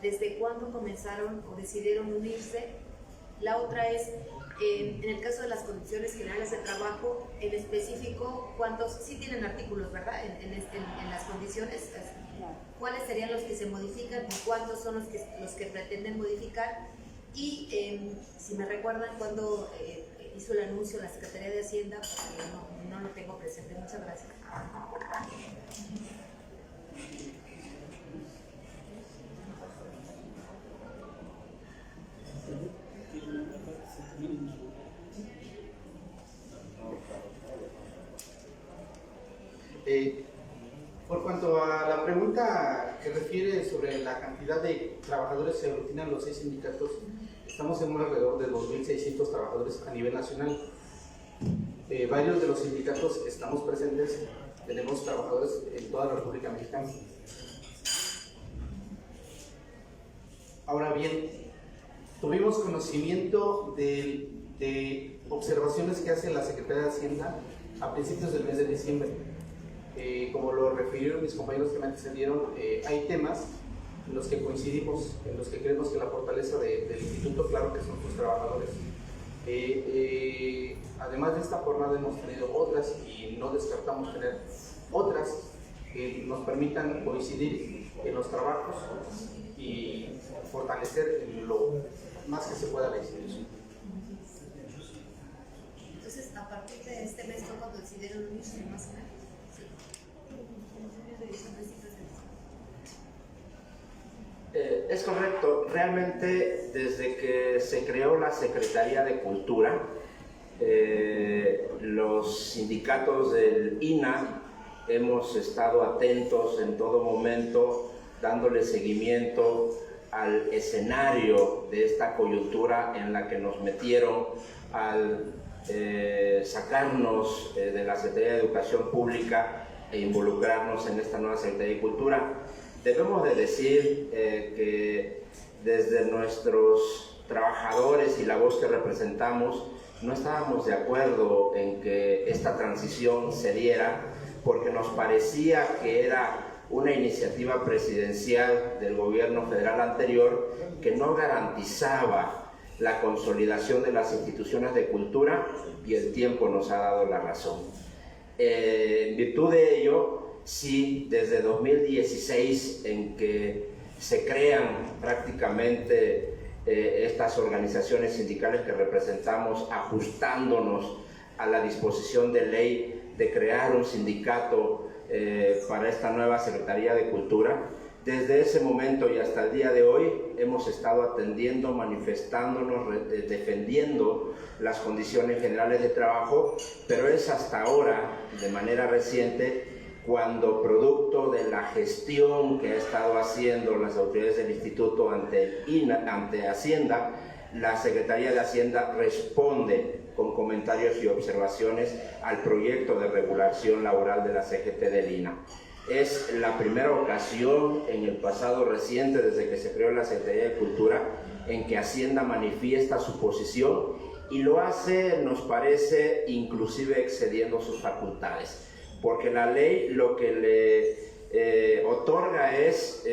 desde cuándo comenzaron o decidieron unirse. La otra es, en el caso de las condiciones generales de trabajo, en específico, cuántos, sí tienen artículos, ¿verdad? En las condiciones, ¿cuáles serían los que se modifican y cuántos son los que pretenden modificar? Y si me recuerdan cuándo hizo el anuncio la Secretaría de Hacienda, porque no lo tengo presente. Muchas gracias. Por cuanto a la pregunta que refiere sobre la cantidad de trabajadores que se aglutinan los 6 sindicatos, estamos en un alrededor de 2.600 trabajadores a nivel nacional. Varios de los sindicatos estamos presentes, tenemos trabajadores en toda la República Mexicana. Ahora bien, tuvimos conocimiento del de observaciones que hace la Secretaría de Hacienda a principios del mes de diciembre. Como lo refirieron mis compañeros que me antecedieron, hay temas en los que coincidimos, en los que creemos que la fortaleza del instituto, claro que son sus trabajadores. Además de esta jornada hemos tenido otras y no descartamos tener otras que nos permitan coincidir en los trabajos y fortalecer lo más que se pueda la institución. Entonces, a partir de este mes fue cuando decidieron unirse más o menos. Sí. Es correcto. Realmente, desde que se creó la Secretaría de Cultura, los sindicatos del INA hemos estado atentos en todo momento, dándole seguimiento al escenario de esta coyuntura en la que nos metieron al sacarnos de la Secretaría de Educación Pública e involucrarnos en esta nueva Secretaría de Cultura. Debemos de decir que desde nuestros trabajadores y la voz que representamos no estábamos de acuerdo en que esta transición se diera, porque nos parecía que era una iniciativa presidencial del gobierno federal anterior que no garantizaba la consolidación de las instituciones de cultura, y el tiempo nos ha dado la razón. En virtud de ello, sí, desde 2016, en que se crean prácticamente estas organizaciones sindicales que representamos, ajustándonos a la disposición de ley de crear un sindicato para esta nueva Secretaría de Cultura. Desde ese momento y hasta el día de hoy hemos estado atendiendo, manifestándonos, defendiendo las condiciones generales de trabajo, pero es hasta ahora, de manera reciente, cuando producto de la gestión que ha estado haciendo las autoridades del Instituto ante Hacienda, la Secretaría de Hacienda responde con comentarios y observaciones al proyecto de regulación laboral de la CGT del INA. Es la primera ocasión en el pasado reciente, desde que se creó la Secretaría de Cultura, en que Hacienda manifiesta su posición, y lo hace, nos parece, inclusive excediendo sus facultades, porque la ley lo que le otorga es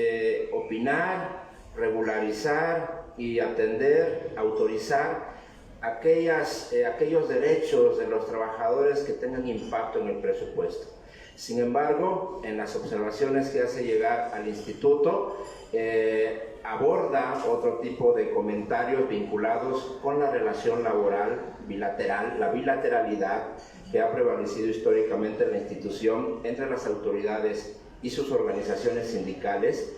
opinar, regularizar y atender, autorizar aquellos derechos de los trabajadores que tengan impacto en el presupuesto. Sin embargo, en las observaciones que hace llegar al instituto, aborda otro tipo de comentarios vinculados con la relación laboral bilateral, la bilateralidad que ha prevalecido históricamente en la institución entre las autoridades y sus organizaciones sindicales.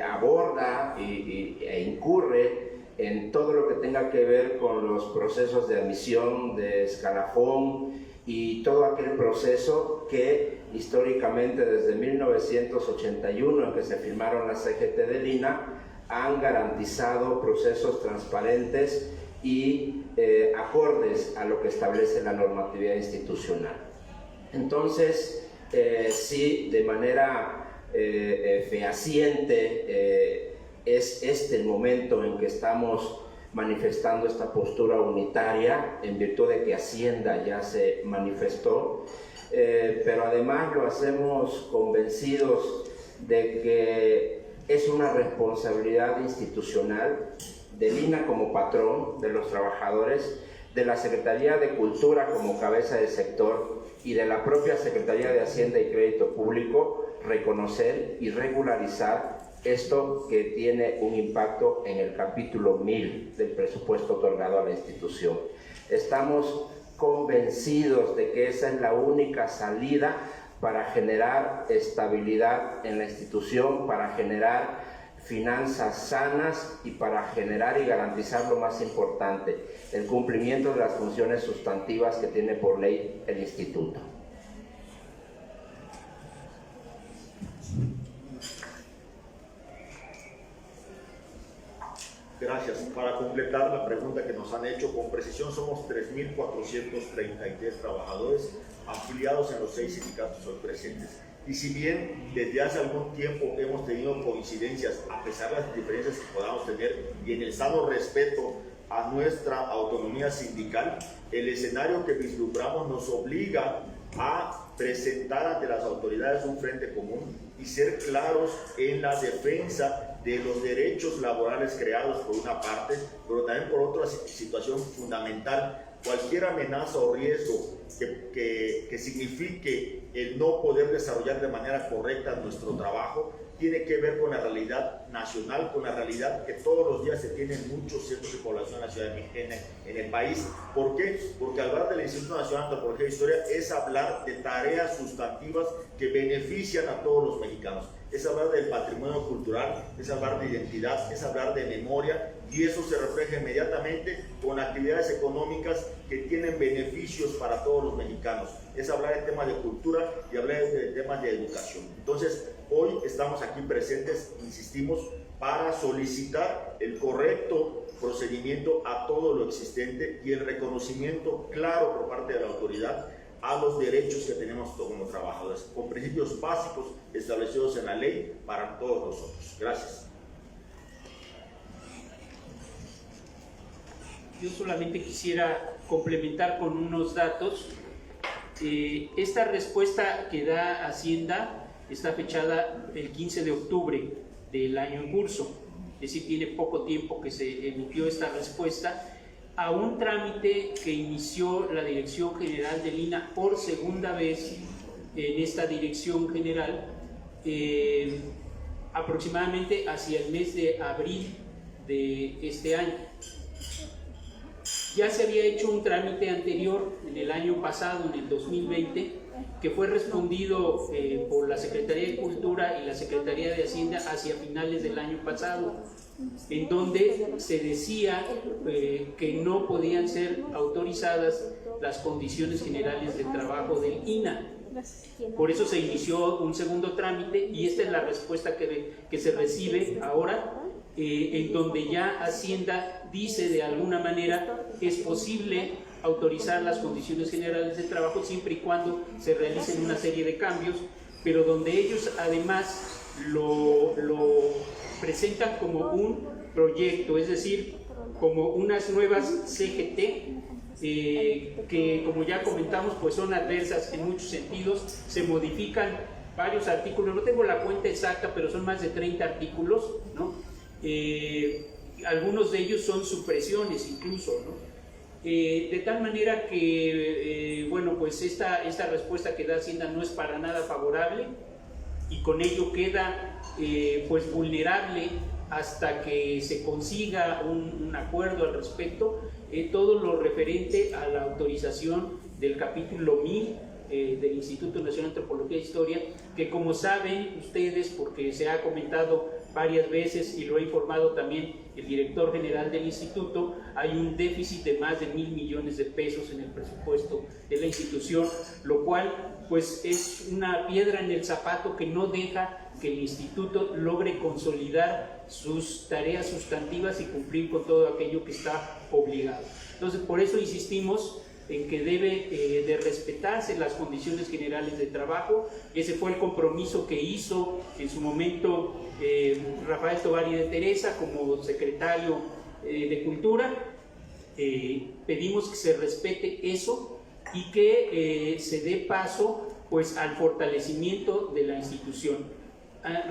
Aborda e incurre en todo lo que tenga que ver con los procesos de admisión, de escalafón y todo aquel proceso que históricamente desde 1981, en que se firmaron las CGT del INA, han garantizado procesos transparentes y acordes a lo que establece la normatividad institucional. Entonces, sí, de manera fehaciente, es este el momento en que estamos manifestando esta postura unitaria, en virtud de que Hacienda ya se manifestó, pero además lo hacemos convencidos de que es una responsabilidad institucional del INA como patrón de los trabajadores, de la Secretaría de Cultura como cabeza de sector y de la propia Secretaría de Hacienda y Crédito Público reconocer y regularizar esto que tiene un impacto en el capítulo 1000 del presupuesto otorgado a la institución. Estamos convencidos de que esa es la única salida para generar estabilidad en la institución, para generar finanzas sanas y para generar y garantizar lo más importante, el cumplimiento de las funciones sustantivas que tiene por ley el instituto. Gracias. Para completar la pregunta que nos han hecho, con precisión somos 3.433 trabajadores afiliados en los 6 sindicatos hoy presentes. Y si bien desde hace algún tiempo hemos tenido coincidencias, a pesar de las diferencias que podamos tener y en el sano respeto a nuestra autonomía sindical. El escenario que vislumbramos nos obliga a presentar ante las autoridades un frente común y ser claros en la defensa de los derechos laborales creados por una parte, pero también por otra situación fundamental. Cualquier amenaza o riesgo que signifique el no poder desarrollar de manera correcta nuestro trabajo tiene que ver con la realidad nacional, con la realidad que todos los días se tiene en muchos centros de población en la ciudad de México, en el país. ¿Por qué? Porque hablar del Instituto Nacional de Antropología e Historia es hablar de tareas sustantivas que benefician a todos los mexicanos. Es hablar del patrimonio cultural, es hablar de identidad, es hablar de memoria, y eso se refleja inmediatamente con actividades económicas que tienen beneficios para todos los mexicanos. Es hablar de temas de cultura y hablar de temas de educación. Entonces, hoy estamos aquí presentes, insistimos, para solicitar el correcto procedimiento a todo lo existente y el reconocimiento claro por parte de la autoridad a los derechos que tenemos como trabajadores, con principios básicos establecidos en la ley para todos nosotros. Gracias. Yo solamente quisiera complementar con unos datos. Esta respuesta que da Hacienda está fechada el 15 de octubre del año en curso, es decir, tiene poco tiempo que se emitió esta respuesta a un trámite que inició la Dirección General del INAH por segunda vez en esta Dirección General, aproximadamente hacia el mes de abril de este año. Ya se había hecho un trámite anterior en el año pasado, en el 2020, que fue respondido por la Secretaría de Cultura y la Secretaría de Hacienda hacia finales del año pasado, en donde se decía que no podían ser autorizadas las condiciones generales de trabajo del INAH. Por eso se inició un segundo trámite y esta es la respuesta que se recibe ahora, en donde ya Hacienda dice de alguna manera es posible autorizar las condiciones generales de trabajo siempre y cuando se realicen una serie de cambios, pero donde ellos además lo presentan como un proyecto, es decir, como unas nuevas CGT que, como ya comentamos, pues son adversas en muchos sentidos. Se modifican varios artículos, no tengo la cuenta exacta, pero son más de 30 artículos, ¿no? Algunos de ellos son supresiones incluso, ¿no? De tal manera que, bueno, pues esta respuesta que da Hacienda no es para nada favorable y con ello queda pues vulnerable hasta que se consiga un acuerdo al respecto, todo lo referente a la autorización del capítulo 1000 del Instituto Nacional de Antropología e Historia, que como saben ustedes, porque se ha comentado varias veces y lo ha informado también el director general del instituto, hay un déficit de más de 1,000 millones de pesos en el presupuesto de la institución, lo cual pues es una piedra en el zapato que no deja que el instituto logre consolidar sus tareas sustantivas y cumplir con todo aquello que está obligado. Entonces, por eso insistimos en que debe de respetarse las condiciones generales de trabajo. Ese fue el compromiso que hizo en su momento Rafael Tovar y de Teresa como secretario de Cultura. Pedimos que se respete eso y que se dé paso pues al fortalecimiento de la institución.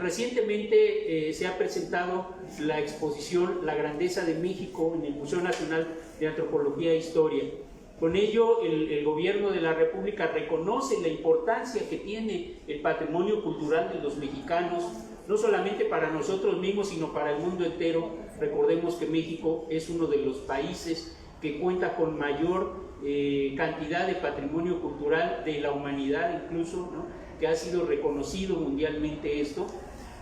Recientemente se ha presentado la exposición La Grandeza de México en el Museo Nacional de Antropología e Historia. Con ello, el gobierno de la República reconoce la importancia que tiene el patrimonio cultural de los mexicanos, no solamente para nosotros mismos, sino para el mundo entero. Recordemos que México es uno de los países que cuenta con mayor cantidad de patrimonio cultural de la humanidad, incluso, ¿no?, que ha sido reconocido mundialmente esto,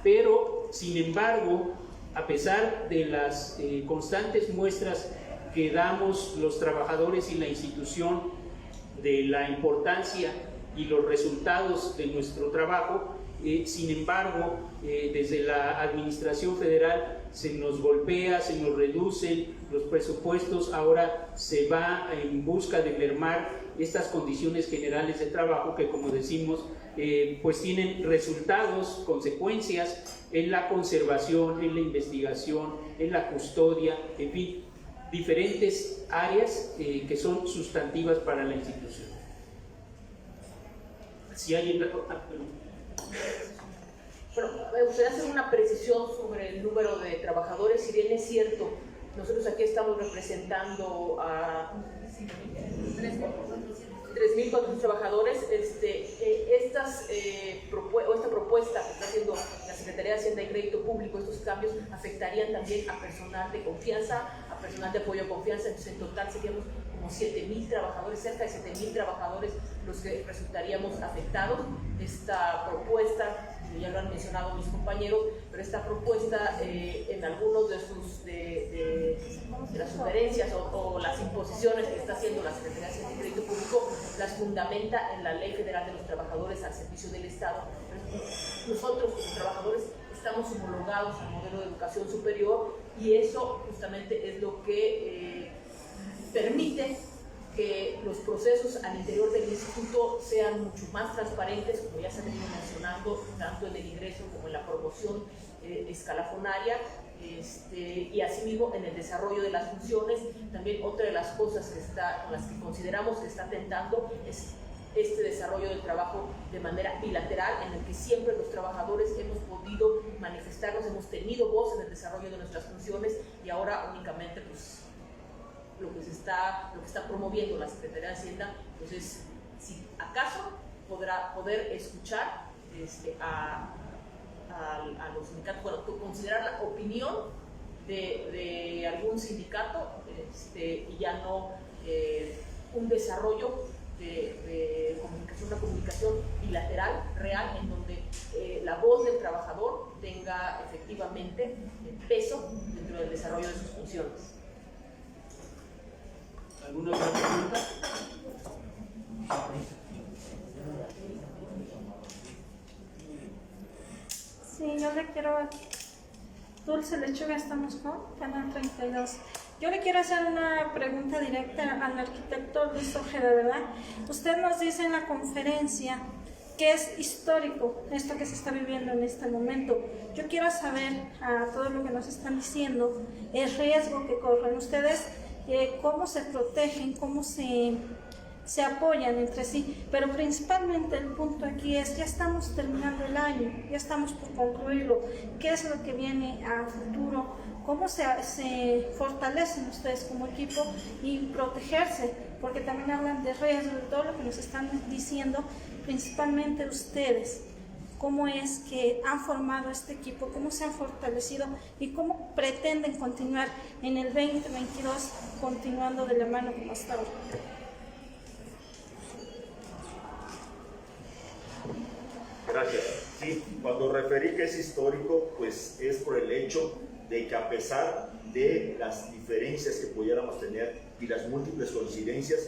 pero sin embargo, a pesar de las constantes muestras que damos los trabajadores y la institución de la importancia y los resultados de nuestro trabajo, sin embargo, desde la administración federal se nos golpea, se nos reducen los presupuestos, ahora se va en busca de mermar estas condiciones generales de trabajo que, como decimos, pues tienen resultados, consecuencias en la conservación, en la investigación, en la custodia, en fin. diferentes áreas que son sustantivas para la institución. Si hay... Bueno, me gustaría hacer una precisión sobre el número de trabajadores. Si bien es cierto, nosotros aquí estamos representando a 3.400 trabajadores. Esta propuesta que está haciendo la Secretaría de Hacienda y Crédito Público, estos cambios afectarían también a personal de confianza, a personal de apoyo a confianza. Entonces, en total seríamos como 7.000 trabajadores, cerca de 7.000 trabajadores los que resultaríamos afectados. Esta propuesta, ya lo han mencionado mis compañeros, pero esta propuesta en algunos de las sugerencias o las imposiciones que está haciendo la Secretaría de Hacienda y Crédito Público las fundamenta en la Ley Federal de los Trabajadores al Servicio del Estado. Nosotros como trabajadores estamos homologados al modelo de educación superior y eso justamente es lo que permite que los procesos al interior del instituto sean mucho más transparentes, como ya se ha venido mencionando, tanto en el ingreso como en la promoción escalafonaria, y asimismo en el desarrollo de las funciones. También otra de las cosas con las que consideramos que está atentando es este desarrollo del trabajo de manera bilateral, en el que siempre los trabajadores hemos podido manifestarnos, hemos tenido voz en el desarrollo de nuestras funciones, y ahora únicamente pues lo que está promoviendo la Secretaría de Hacienda, pues es, si acaso, poder escuchar a los sindicatos, bueno, considerar la opinión de algún sindicato, y ya no un desarrollo de comunicación, una comunicación bilateral, real, en donde la voz del trabajador tenga efectivamente peso dentro del desarrollo de sus funciones. ¿Alguna otra pregunta? Sí, yo le quiero... Dulce Lechuga, estamos con Canal 32. Yo le quiero hacer una pregunta directa al arquitecto Luis Ojeda, ¿verdad? Usted nos dice en la conferencia que es histórico esto que se está viviendo en este momento. Yo quiero saber, a todo lo que nos están diciendo, el riesgo que corren ustedes, cómo se protegen, cómo se apoyan entre sí, pero principalmente el punto aquí es, ya estamos terminando el año, ya estamos por concluirlo, ¿qué es lo que viene a futuro? ¿Cómo se fortalecen ustedes como equipo y protegerse? Porque también hablan de riesgo, de todo lo que nos están diciendo, principalmente ustedes. ¿Cómo es que han formado este equipo? ¿Cómo se han fortalecido? ¿Y cómo pretenden continuar en el 2022, continuando de la mano como hasta ahora? Gracias. Sí, cuando referí que es histórico, pues es por el hecho de que a pesar de las diferencias que pudiéramos tener y las múltiples coincidencias,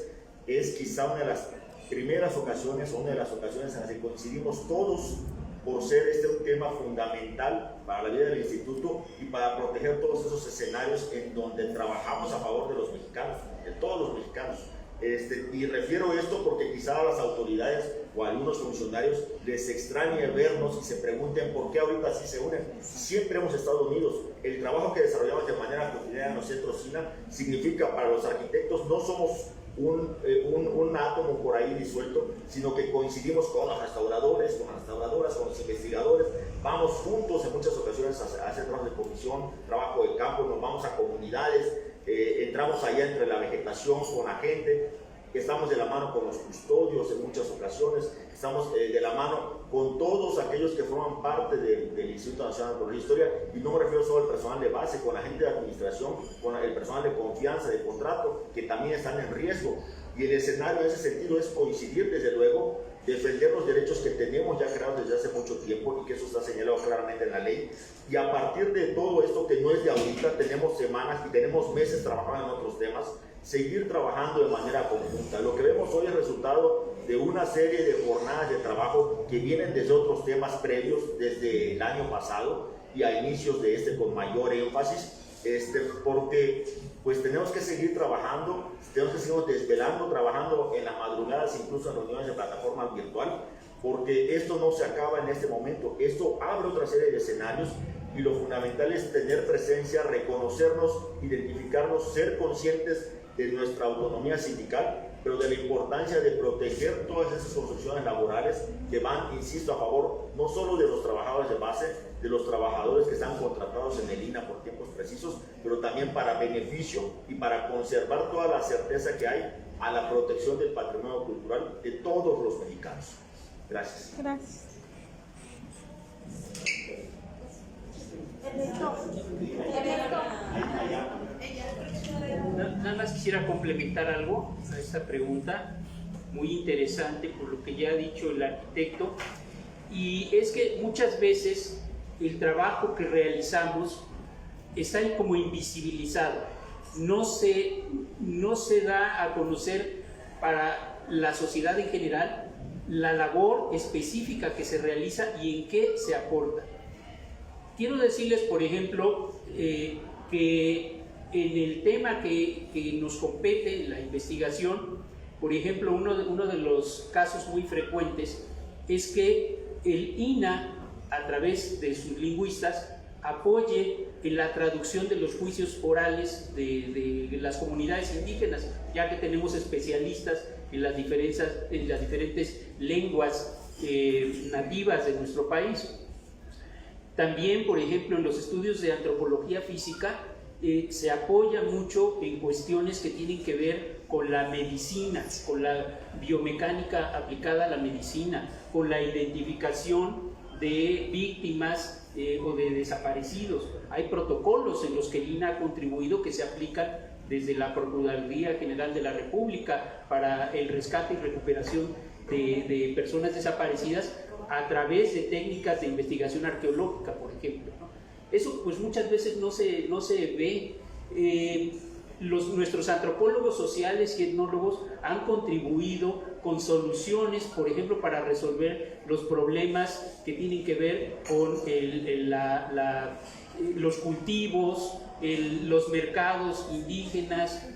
es quizá una de las primeras ocasiones, una de las ocasiones en las que coincidimos todos por ser un tema fundamental para la vida del instituto y para proteger todos esos escenarios en donde trabajamos a favor de los mexicanos, de todos los mexicanos. Y refiero esto porque quizá a las autoridades o a algunos funcionarios les extrañe vernos y se pregunten por qué ahorita sí se unen. Siempre hemos estado unidos. El trabajo que desarrollamos de manera cotidiana en los centros SINA significa para los arquitectos, no somos un átomo por ahí disuelto, sino que coincidimos con los restauradores, con las restauradoras, con los investigadores, vamos juntos en muchas ocasiones a hacer trabajo de comisión, trabajo de campo, nos vamos a comunidades, entramos allá entre la vegetación con la gente, estamos de la mano con los custodios en muchas ocasiones, estamos de la mano con todos aquellos que forman parte del Instituto Nacional de Antropología e Historia, y no me refiero solo al personal de base, con la gente de administración, con el personal de confianza, de contrato, que también están en riesgo. Y el escenario en ese sentido es coincidir, desde luego, defender los derechos que tenemos ya creados desde hace mucho tiempo, y que eso está señalado claramente en la ley, y a partir de todo esto que no es de ahorita, tenemos semanas y tenemos meses trabajando en otros temas, seguir trabajando de manera conjunta. Lo que vemos hoy es resultado de una serie de jornadas de trabajo que vienen desde otros temas previos, desde el año pasado y a inicios de con mayor énfasis, porque pues tenemos que seguir trabajando, tenemos que seguir desvelando, trabajando en las madrugadas, incluso en reuniones de plataforma virtual, porque esto no se acaba en este momento, esto abre otra serie de escenarios y lo fundamental es tener presencia, reconocernos, identificarnos, ser conscientes de nuestra autonomía sindical, pero de la importancia de proteger todas esas construcciones laborales que van, insisto, a favor no solo de los trabajadores de base, de los trabajadores que están contratados en el INAH por tiempos precisos, pero también para beneficio y para conservar toda la certeza que hay a la protección del patrimonio cultural de todos los mexicanos. Gracias. Gracias. Nada más quisiera complementar algo a esta pregunta, muy interesante por lo que ya ha dicho el arquitecto, y es que muchas veces el trabajo que realizamos está ahí como invisibilizado, no se da a conocer para la sociedad en general la labor específica que se realiza y en qué se aporta. Quiero decirles, por ejemplo, que en el tema que nos compete, la investigación, por ejemplo, uno de los casos muy frecuentes es que el INAH, a través de sus lingüistas, apoye en la traducción de los juicios orales de las comunidades indígenas, ya que tenemos especialistas en las diferentes lenguas nativas de nuestro país. También, por ejemplo, en los estudios de antropología física se apoya mucho en cuestiones que tienen que ver con la medicina, con la biomecánica aplicada a la medicina, con la identificación de víctimas o de desaparecidos. Hay protocolos en los que el INAH ha contribuido que se aplican desde la Procuraduría General de la República para el rescate y recuperación de personas desaparecidas a través de técnicas de investigación arqueológica, por ejemplo, ¿no? Eso pues muchas veces no se ve. Nuestros antropólogos sociales y etnólogos han contribuido con soluciones, por ejemplo, para resolver los problemas que tienen que ver con los cultivos, los mercados indígenas,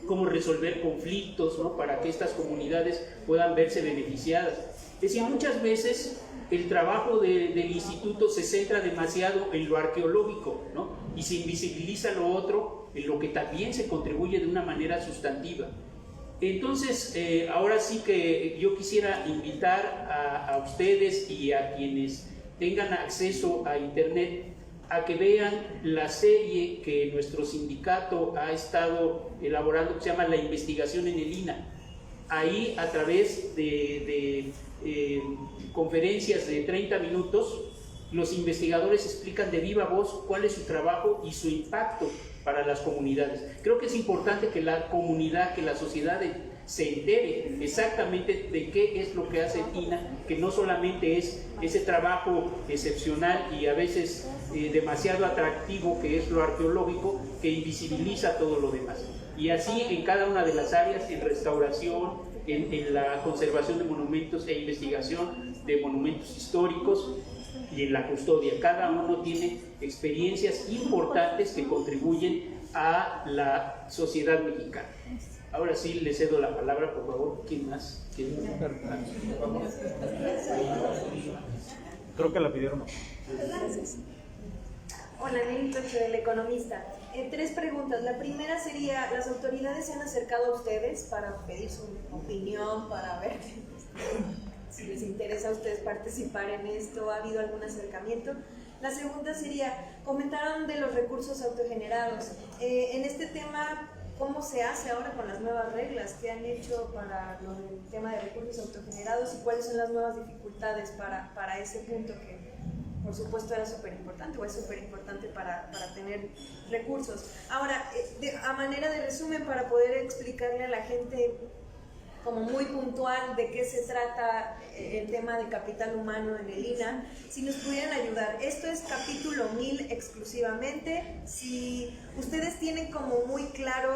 cómo resolver conflictos, ¿no?, para que estas comunidades puedan verse beneficiadas. Es decir, muchas veces el trabajo del instituto se centra demasiado en lo arqueológico, ¿no?, y se invisibiliza lo otro, en lo que también se contribuye de una manera sustantiva. Entonces, ahora sí que yo quisiera invitar a ustedes y a quienes tengan acceso a internet a que vean la serie que nuestro sindicato ha estado elaborando, que se llama La Investigación en el INAH. Ahí, a través de conferencias de 30 minutos, los investigadores explican de viva voz cuál es su trabajo y su impacto para las comunidades. Creo que es importante que la comunidad, que la sociedad se entere exactamente de qué es lo que hace el INAH, que no solamente es ese trabajo excepcional y a veces demasiado atractivo que es lo arqueológico, que invisibiliza todo lo demás. Y así en cada una de las áreas, en restauración, en la conservación de monumentos e investigación de monumentos históricos y en la custodia. Cada uno tiene experiencias importantes que contribuyen a la sociedad mexicana. Ahora sí, le cedo la palabra, por favor. ¿Quién más? Creo que la pidieron. Hola, Nelly Toche, El Economista. 3 preguntas. La primera sería, ¿las autoridades se han acercado a ustedes para pedir su opinión, para ver si les interesa a ustedes participar en esto? ¿Ha habido algún acercamiento? La segunda sería, comentaron de los recursos autogenerados. En este tema, ¿cómo se hace ahora con las nuevas reglas que han hecho para el tema de recursos autogenerados y cuáles son las nuevas dificultades para ese punto que por supuesto era súper importante o es súper importante para tener recursos? Ahora, a manera de resumen, para poder explicarle a la gente como muy puntual de qué se trata el tema de capital humano en el INAH, si nos pudieran ayudar. Esto es capítulo 1000 exclusivamente. Si ustedes tienen como muy claro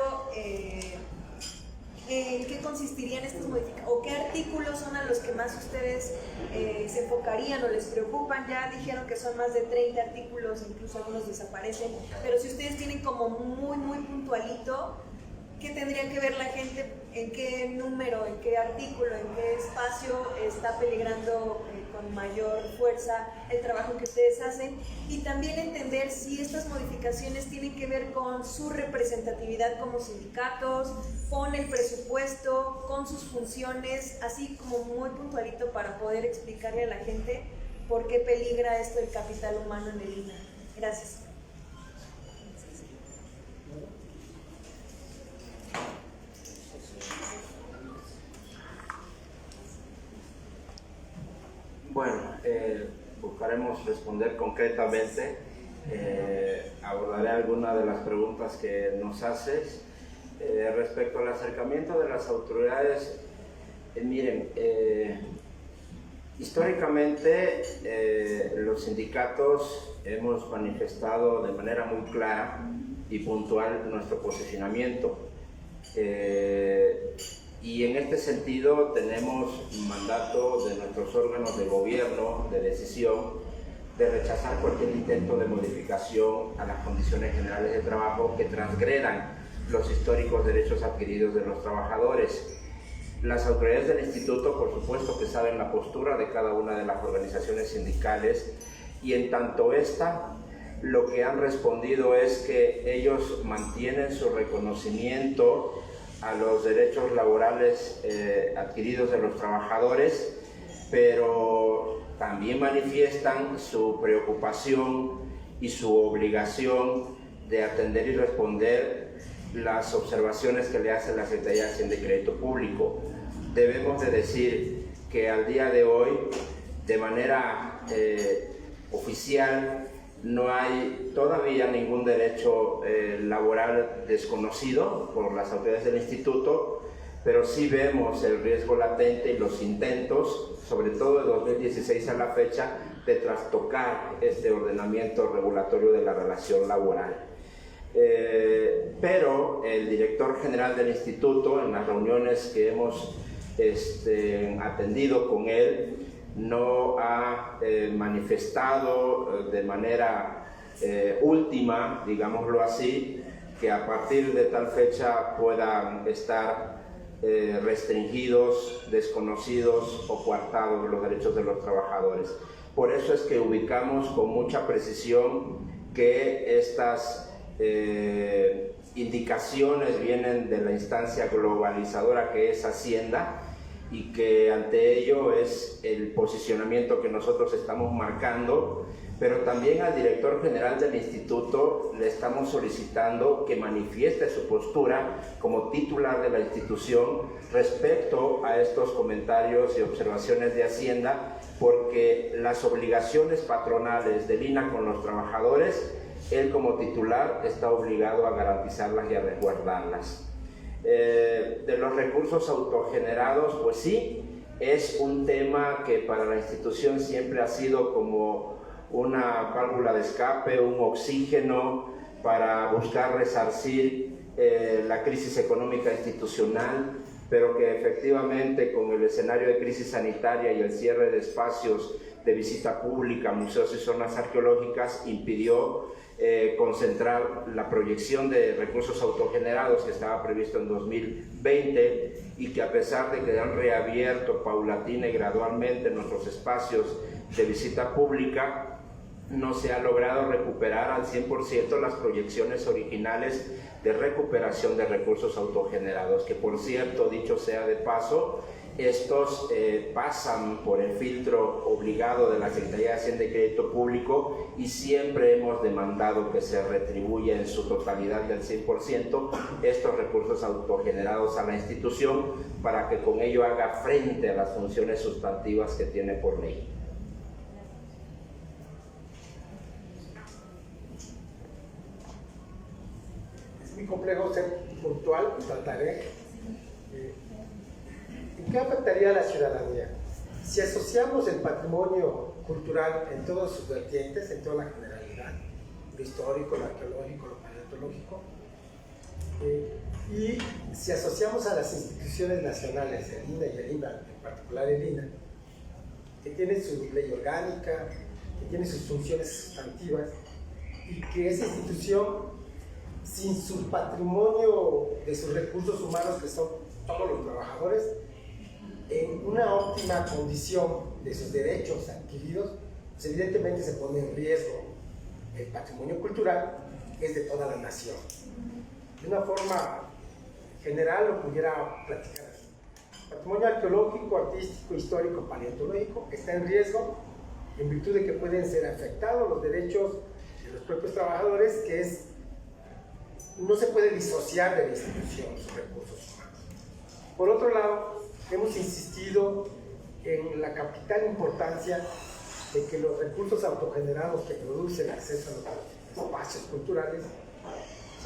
en qué consistirían estas modificaciones o qué artículos son a los que más ustedes se enfocarían o les preocupan. Ya dijeron que son más de 30 artículos, incluso algunos desaparecen, pero si ustedes tienen como muy puntualito ¿qué tendría que ver la gente? ¿En qué número, en qué artículo, en qué espacio está peligrando con mayor fuerza el trabajo que ustedes hacen? Y también entender si estas modificaciones tienen que ver con su representatividad como sindicatos, con el presupuesto, con sus funciones, así como muy puntualito para poder explicarle a la gente por qué peligra esto el capital humano en el INA. Gracias. Bueno, buscaremos responder concretamente. Abordaré algunas de las preguntas que nos haces. Respecto al acercamiento de las autoridades, miren, históricamente los sindicatos hemos manifestado de manera muy clara y puntual nuestro posicionamiento. Y en este sentido tenemos mandato de nuestros órganos de gobierno, de decisión, de rechazar cualquier intento de modificación a las condiciones generales de trabajo que transgredan los históricos derechos adquiridos de los trabajadores. Las autoridades del instituto, por supuesto, que saben la postura de cada una de las organizaciones sindicales, y en tanto esta, lo que han respondido es que ellos mantienen su reconocimiento a los derechos laborales adquiridos de los trabajadores, pero también manifiestan su preocupación y su obligación de atender y responder las observaciones que le hace la Secretaría de Hacienda y Crédito Público. Debemos de decir que al día de hoy, de manera oficial, no hay todavía ningún derecho laboral desconocido por las autoridades del instituto, pero sí vemos el riesgo latente y los intentos, sobre todo de 2016 a la fecha, de trastocar este ordenamiento regulatorio de la relación laboral. Pero el director general del instituto, en las reuniones que hemos atendido con él, no ha manifestado de manera última, digámoslo así, que a partir de tal fecha puedan estar restringidos, desconocidos o coartados los derechos de los trabajadores. Por eso es que ubicamos con mucha precisión que estas indicaciones vienen de la instancia globalizadora que es Hacienda, y que ante ello es el posicionamiento que nosotros estamos marcando, pero también al director general del instituto le estamos solicitando que manifieste su postura como titular de la institución respecto a estos comentarios y observaciones de Hacienda, porque las obligaciones patronales del INA con los trabajadores, él como titular está obligado a garantizarlas y a resguardarlas. De los recursos autogenerados, pues sí, es un tema que para la institución siempre ha sido como una válvula de escape, un oxígeno para buscar resarcir la crisis económica institucional, pero que efectivamente con el escenario de crisis sanitaria y el cierre de espacios de visita pública, museos y zonas arqueológicas impidió concentrar la proyección de recursos autogenerados que estaba previsto en 2020 y que a pesar de que han reabierto paulatina y gradualmente nuestros espacios de visita pública, no se ha logrado recuperar al 100% las proyecciones originales de recuperación de recursos autogenerados, que por cierto, dicho sea de paso, estos pasan por el filtro obligado de la Secretaría de Hacienda y Crédito Público y siempre hemos demandado que se retribuya en su totalidad del 100% estos recursos autogenerados a la institución para que con ello haga frente a las funciones sustantivas que tiene por ley. Es muy complejo ser puntual, trataré. ¿En qué afectaría a la ciudadanía? Si asociamos el patrimonio cultural en todas sus vertientes, en toda la generalidad, lo histórico, lo arqueológico, lo paleontológico, y si asociamos a las instituciones nacionales, el INA y el INBA, en particular el INA, que tiene su ley orgánica, que tiene sus funciones sustantivas, y que esa institución sin su patrimonio de sus recursos humanos, que son todos los trabajadores, en una óptima condición de sus derechos adquiridos, pues evidentemente se pone en riesgo el patrimonio cultural, que es de toda la nación. De una forma general lo pudiera platicar así. Patrimonio arqueológico, artístico, histórico, paleontológico está en riesgo en virtud de que pueden ser afectados los derechos de los propios trabajadores, que no se puede disociar de la institución sus recursos humanos. Por otro lado, hemos insistido en la capital importancia de que los recursos autogenerados que produce el acceso a los espacios culturales,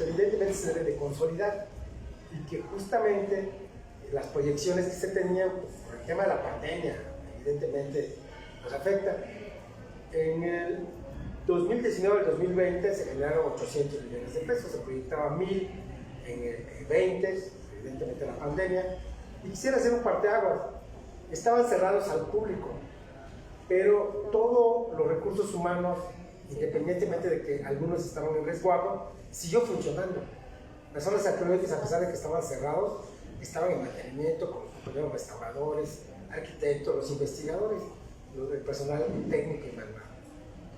evidentemente se deben de consolidar, y que justamente las proyecciones que se tenían por el tema de la pandemia, evidentemente nos afecta. En el 2019 al 2020 se generaron 800 millones de pesos, se proyectaba 1000 en el 20, evidentemente la pandemia, y quisiera hacer un parteaguas. Estaban cerrados al público, pero todos los recursos humanos, independientemente de que algunos estaban en resguardo, siguió funcionando. Las zonas arqueológicas, a pesar de que estaban cerrados, estaban en mantenimiento con los compañeros restauradores, arquitectos, los investigadores, el personal técnico y manual.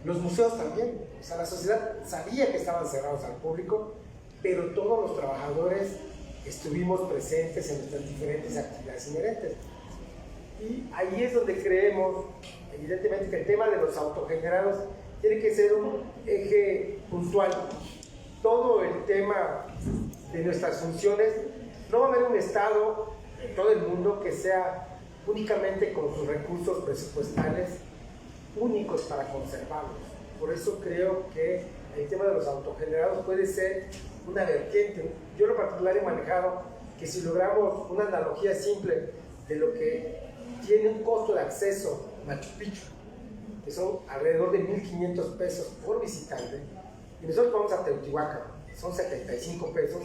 Los museos también, o sea, la sociedad sabía que estaban cerrados al público, pero todos los trabajadores estuvimos presentes en nuestras diferentes actividades inherentes. Y ahí es donde creemos, evidentemente, que el tema de los autogenerados tiene que ser un eje puntual. Todo el tema de nuestras funciones, no va a haber un Estado en todo el mundo que sea únicamente con sus recursos presupuestales únicos para conservarlos. Por eso creo que el tema de los autogenerados puede ser una vertiente. Yo en lo particular he manejado que si logramos una analogía simple de lo que tiene un costo de acceso a Machu Picchu, que son alrededor de 1,500 pesos por visitante, y nosotros vamos a Teotihuacán, son 75 pesos,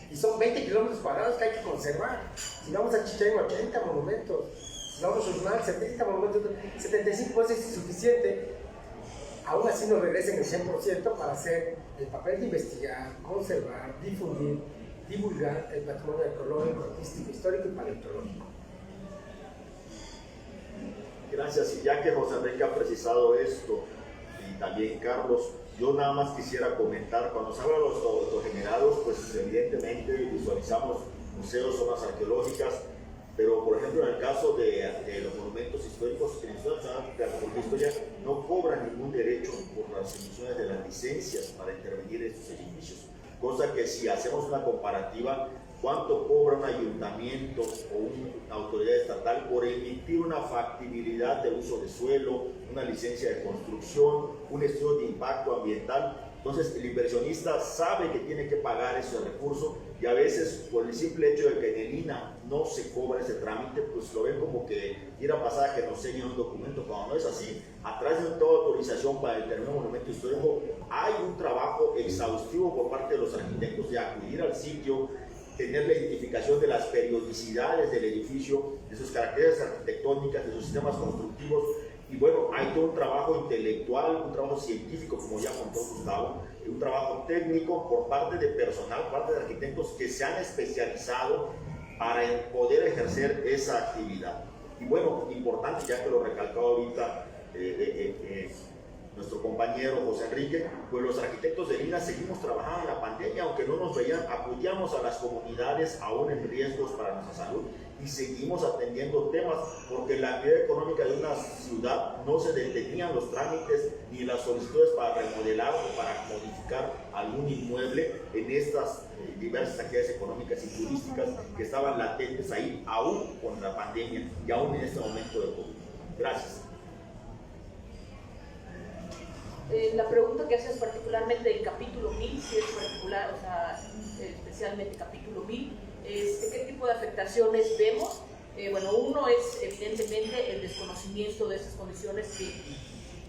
y son 20 kilómetros cuadrados que hay que conservar. Si vamos a Chichén, 80 monumentos, si vamos a Uxmal, 70 monumentos, 75 pesos es suficiente. Aún así nos regresen el 100% para hacer el papel de investigar, conservar, difundir, divulgar el patrimonio arqueológico, artístico, histórico y paleontológico. Gracias, y ya que José Enrique ha precisado esto, y también Carlos, yo nada más quisiera comentar, cuando se habla de los autogenerados, pues evidentemente visualizamos museos, zonas arqueológicas, pero por ejemplo en el caso de los monumentos históricos, el Instituto Nacional de Antropología no cobra ningún derecho por las emisiones de las licencias para intervenir en estos edificios, cosa que si hacemos una comparativa, ¿cuánto cobra un ayuntamiento o una autoridad estatal por emitir una factibilidad de uso de suelo, una licencia de construcción, un estudio de impacto ambiental? Entonces el inversionista sabe que tiene que pagar ese recurso y a veces por el simple hecho de que en el INAH no se cobra ese trámite, pues lo ven como que ir a pasar a que nos enseñen un documento, cuando no es así. Atrás de toda autorización para el determinado monumento histórico hay un trabajo exhaustivo por parte de los arquitectos de acudir al sitio, tener la identificación de las periodicidades del edificio, de sus características arquitectónicas, de sus sistemas constructivos, y bueno, hay todo un trabajo intelectual, un trabajo científico, como ya contó Gustavo, y un trabajo técnico por parte de personal, por parte de arquitectos que se han especializado para poder ejercer esa actividad. Y bueno, importante, ya que lo recalcaba ahorita nuestro compañero José Enrique, pues los arquitectos de INAH seguimos trabajando en la pandemia, aunque no nos veían, apoyamos a las comunidades aún en riesgos para nuestra salud y seguimos atendiendo temas, porque la actividad económica de una ciudad no se detenían los trámites ni las solicitudes para remodelar o para modificar algún inmueble en estas diversas actividades económicas y turísticas que estaban latentes ahí, aún con la pandemia y aún en este momento de COVID. Gracias. La pregunta que haces particularmente del capítulo 1000, si es particular, o sea, especialmente capítulo 1000, ¿qué tipo de afectaciones vemos? Bueno, uno es evidentemente el desconocimiento de esas condiciones que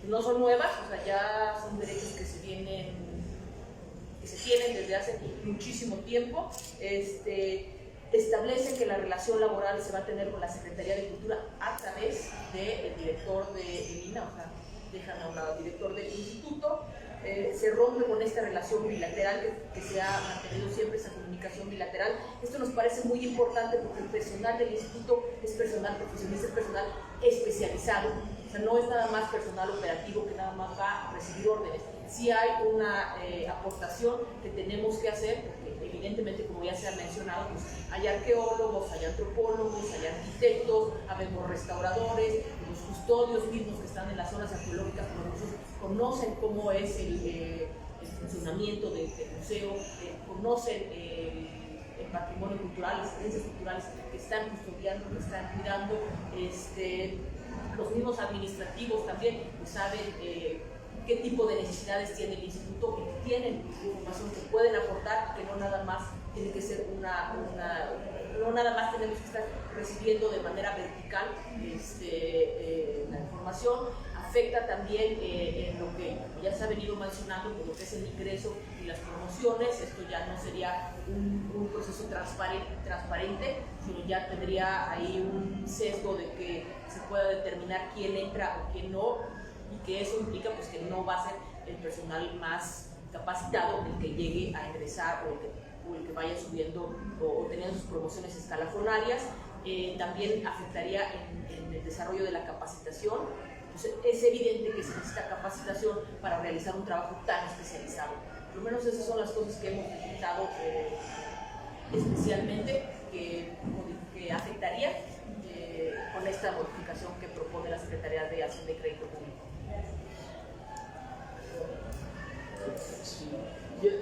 no son nuevas, o sea, ya son derechos que se tienen desde hace muchísimo tiempo. Establecen que la relación laboral se va a tener con la Secretaría de Cultura a través del director de INAH, o sea, dejan a un lado al director del instituto. se rompe con esta relación bilateral que se ha mantenido siempre, esa comunicación bilateral. Esto nos parece muy importante porque el personal del instituto es personal profesional, es personal especializado, o sea, no es nada más personal operativo que nada más va a recibir órdenes. Sí hay una aportación que tenemos que hacer, porque evidentemente, como ya se ha mencionado, pues hay arqueólogos, hay antropólogos, hay arquitectos, habemos restauradores, los custodios mismos que están en las zonas arqueológicas conocen cómo es el funcionamiento del museo, conocen el patrimonio cultural, las creencias culturales que están custodiando, que están cuidando. Los mismos administrativos también pues, saben qué tipo de necesidades tiene el instituto y que tienen información que pueden aportar, que no nada más tiene que ser no nada más tenemos que estar recibiendo de manera vertical la información. Afecta también en lo que ya se ha venido mencionando, por lo que es el ingreso y las promociones. Esto ya no sería un proceso transparente, sino ya tendría ahí un sesgo de que se pueda determinar quién entra o quién no, y que eso implica pues, que no va a ser el personal más capacitado el que llegue a ingresar o el que vaya subiendo o teniendo sus promociones escalafonarias. También afectaría en el desarrollo de la capacitación. Entonces, es evidente que se necesita capacitación para realizar un trabajo tan especializado. Por lo menos esas son las cosas que hemos detectado especialmente que afectaría con esta modificación que propone la Secretaría de Hacienda y Crédito Público. Sí.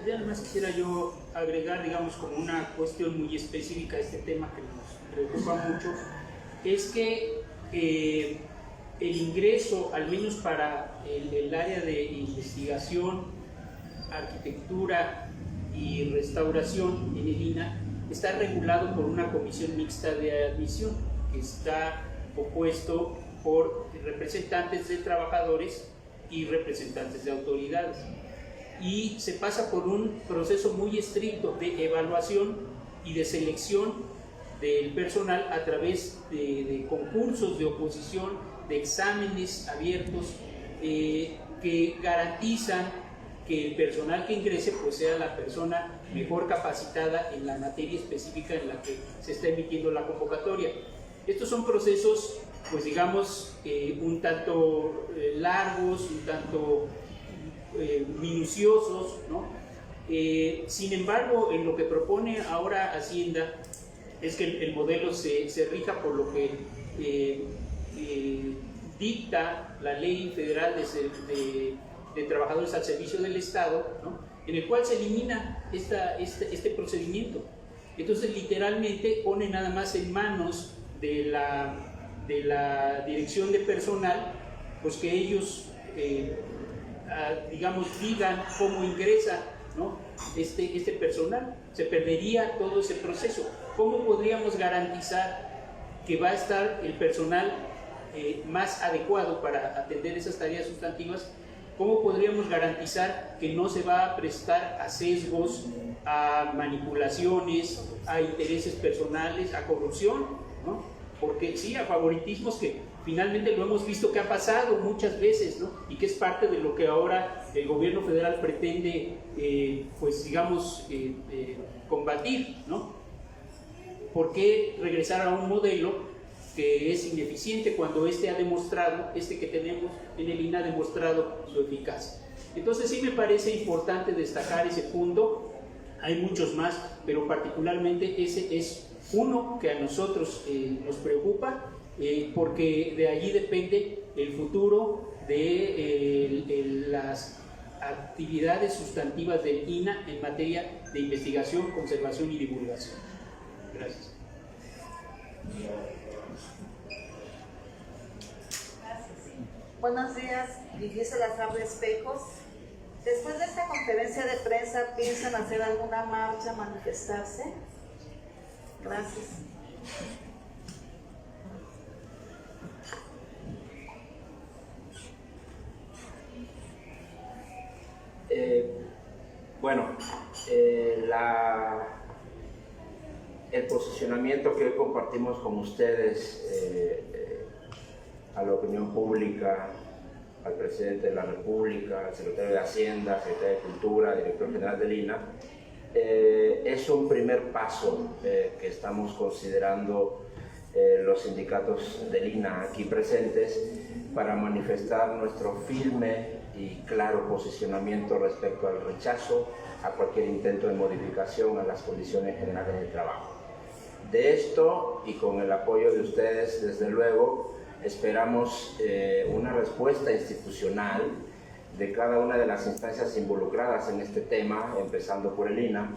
Ya además quisiera yo agregar, digamos, como una cuestión muy específica a este tema que nos preocupa mucho, es que el ingreso, al menos para el área de investigación, arquitectura y restauración en el INAH, está regulado por una comisión mixta de admisión, que está compuesto por representantes de trabajadores y representantes de autoridades. Y se pasa por un proceso muy estricto de evaluación y de selección del personal a través de concursos de oposición, de exámenes abiertos que garantizan que el personal que ingrese pues sea la persona mejor capacitada en la materia específica en la que se está emitiendo la convocatoria. Estos son procesos, pues digamos, un tanto largos, un tanto minuciosos, ¿no? Sin embargo, en lo que propone ahora Hacienda es que el modelo se rija por lo que dicta la Ley Federal de Trabajadores al Servicio del Estado, ¿no? En el cual se elimina este procedimiento. Entonces, literalmente pone nada más en manos de la dirección de personal, pues que ellos digamos, digan cómo ingresa, ¿no? este personal. Se perdería todo ese proceso. ¿Cómo podríamos garantizar que va a estar el personal más adecuado para atender esas tareas sustantivas? ¿Cómo podríamos garantizar que no se va a prestar a sesgos, a manipulaciones, a intereses personales, a corrupción, ¿no? Porque sí, a favoritismos que finalmente lo hemos visto que ha pasado muchas veces, ¿no? Y que es parte de lo que ahora el gobierno federal pretende, pues digamos, combatir, ¿no? ¿Por qué regresar a un modelo que es ineficiente cuando ha demostrado, que tenemos en el INAH ha demostrado su eficacia? Entonces sí me parece importante destacar ese punto. Hay muchos más, pero particularmente ese es uno que a nosotros nos preocupa, porque de allí depende el futuro de las actividades sustantivas del INAH en materia de investigación, conservación y divulgación. Gracias. Buenos días, Lili Salazar de Espejos. Después de esta conferencia de prensa, ¿piensan hacer alguna marcha, manifestarse? Gracias. Bueno, el posicionamiento que hoy compartimos con ustedes a la opinión pública al presidente de la República, al secretario de Hacienda, secretario de Cultura, director general del INAH. Es un primer paso que estamos considerando los sindicatos del INAH aquí presentes para manifestar nuestro firme y claro posicionamiento respecto al rechazo a cualquier intento de modificación a las condiciones generales de trabajo. De esto, y con el apoyo de ustedes, desde luego, esperamos una respuesta institucional de cada una de las instancias involucradas en este tema, empezando por el INAH,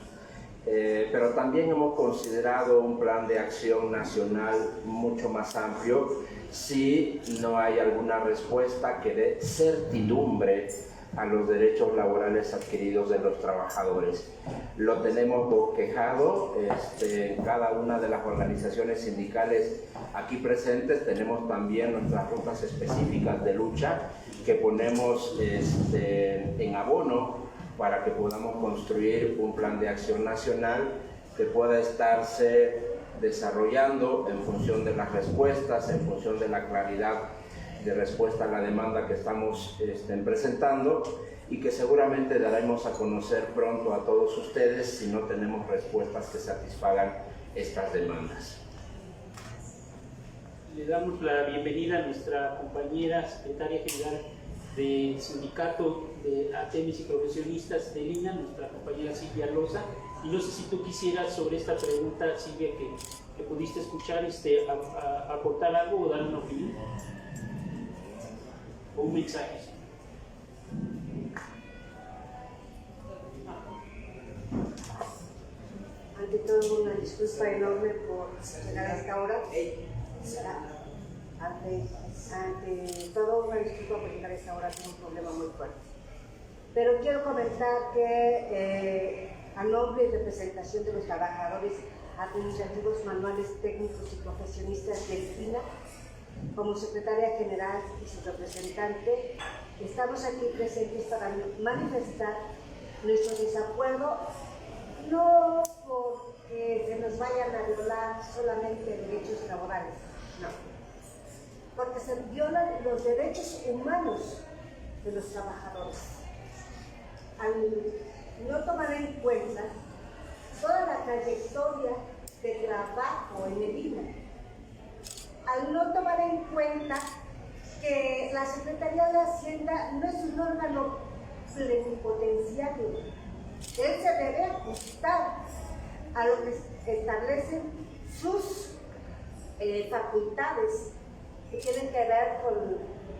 pero también hemos considerado un plan de acción nacional mucho más amplio si no hay alguna respuesta que dé certidumbre a los derechos laborales adquiridos de los trabajadores. Lo tenemos bosquejado en cada una de las organizaciones sindicales aquí presentes. Tenemos también nuestras rutas específicas de lucha que ponemos en abono para que podamos construir un plan de acción nacional que pueda estarse desarrollando en función de las respuestas, en función de la claridad de respuesta a la demanda que estamos presentando, y que seguramente daremos a conocer pronto a todos ustedes si no tenemos respuestas que satisfagan estas demandas. Le damos la bienvenida a nuestra compañera secretaria general del Sindicato de Atemis y Profesionistas del INAH, nuestra compañera Silvia Loza. Y no sé si tú quisieras sobre esta pregunta, Silvia, que pudiste escuchar, aportar algo o dar una opinión o un mensaje. Ante todo, una disculpa enorme por llegar a esta hora. Ante todo, una disculpa por llegar a esta hora, tengo un problema muy fuerte. Pero quiero comentar que a nombre y representación de los trabajadores administrativos, manuales, técnicos y profesionistas del INAH, como secretaria general y su representante, estamos aquí presentes para manifestar nuestro desacuerdo, no porque se nos vayan a violar solamente derechos laborales, no, porque se violan los derechos humanos de los trabajadores. Al no tomar en cuenta toda la trayectoria de trabajo en el INAH, al no tomar en cuenta que la Secretaría de Hacienda no es un órgano plenipotenciario, él se debe ajustar a lo que establecen sus facultades que tienen que ver con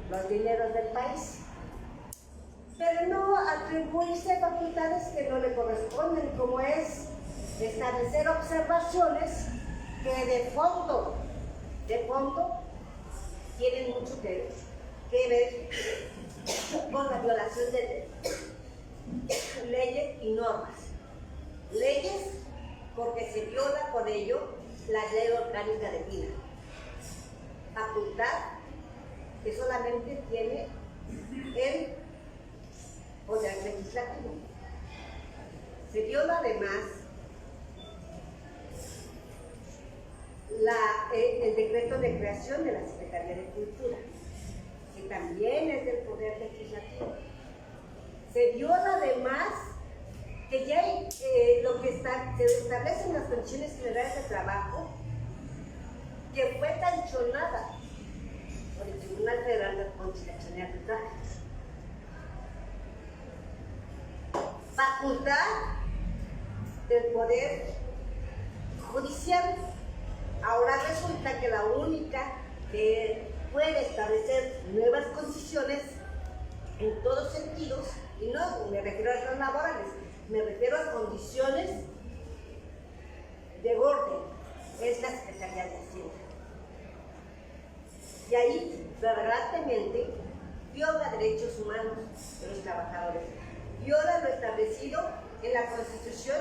los dineros del país, pero no atribuirse facultades que no le corresponden, como es establecer observaciones que de fondo tienen mucho que ver con la violación de leyes y normas. Leyes porque se viola con ello la ley orgánica de INAH. Facultad que solamente tiene el Poder Legislativo. Se viola además el decreto de creación de la Secretaría de Cultura, que también es del Poder Legislativo. Se viola además que ya hay, lo que se establece en las condiciones generales de trabajo, que fue sancionada por el Tribunal Federal de Conciliación y Arbitraje. Facultad del Poder Judicial. Ahora resulta que la única que puede establecer nuevas condiciones en todos sentidos, y no me refiero a las laborales, me refiero a condiciones de orden, es la Secretaría de Hacienda. Y ahí flagrantemente viola derechos humanos de los trabajadores, viola lo establecido en la Constitución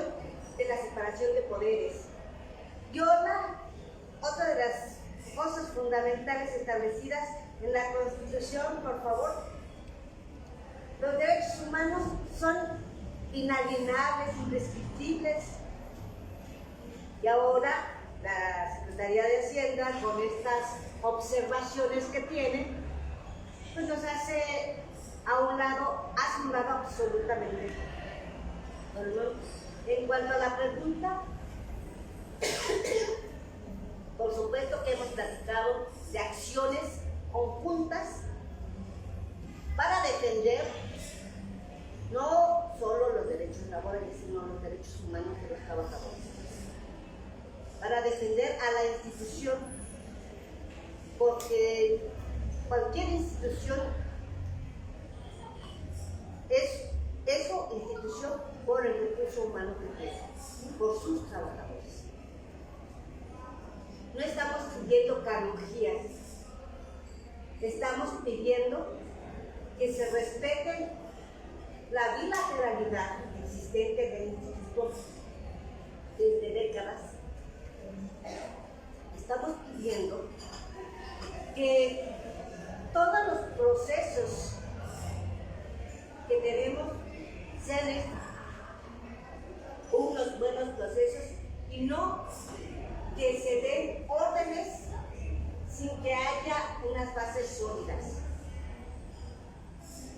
de la separación de poderes, viola otra de las cosas fundamentales establecidas en la Constitución, por favor. Los derechos humanos son inalienables, imprescriptibles. Y ahora la Secretaría de Hacienda, con estas observaciones que tiene, pues nos hace a un lado absolutamente. En cuanto a la pregunta, por supuesto que hemos platicado de acciones conjuntas para defender no solo los derechos laborales, sino los derechos humanos de los trabajadores, para defender a la institución, porque cualquier institución es eso, institución, por el recurso humano que tiene, por sus trabajadores. No estamos pidiendo canonjías, estamos pidiendo que se respete la bilateralidad existente del instituto desde décadas. Estamos pidiendo que todos los procesos que tenemos sean unos buenos procesos y no que se den órdenes sin que haya unas bases sólidas.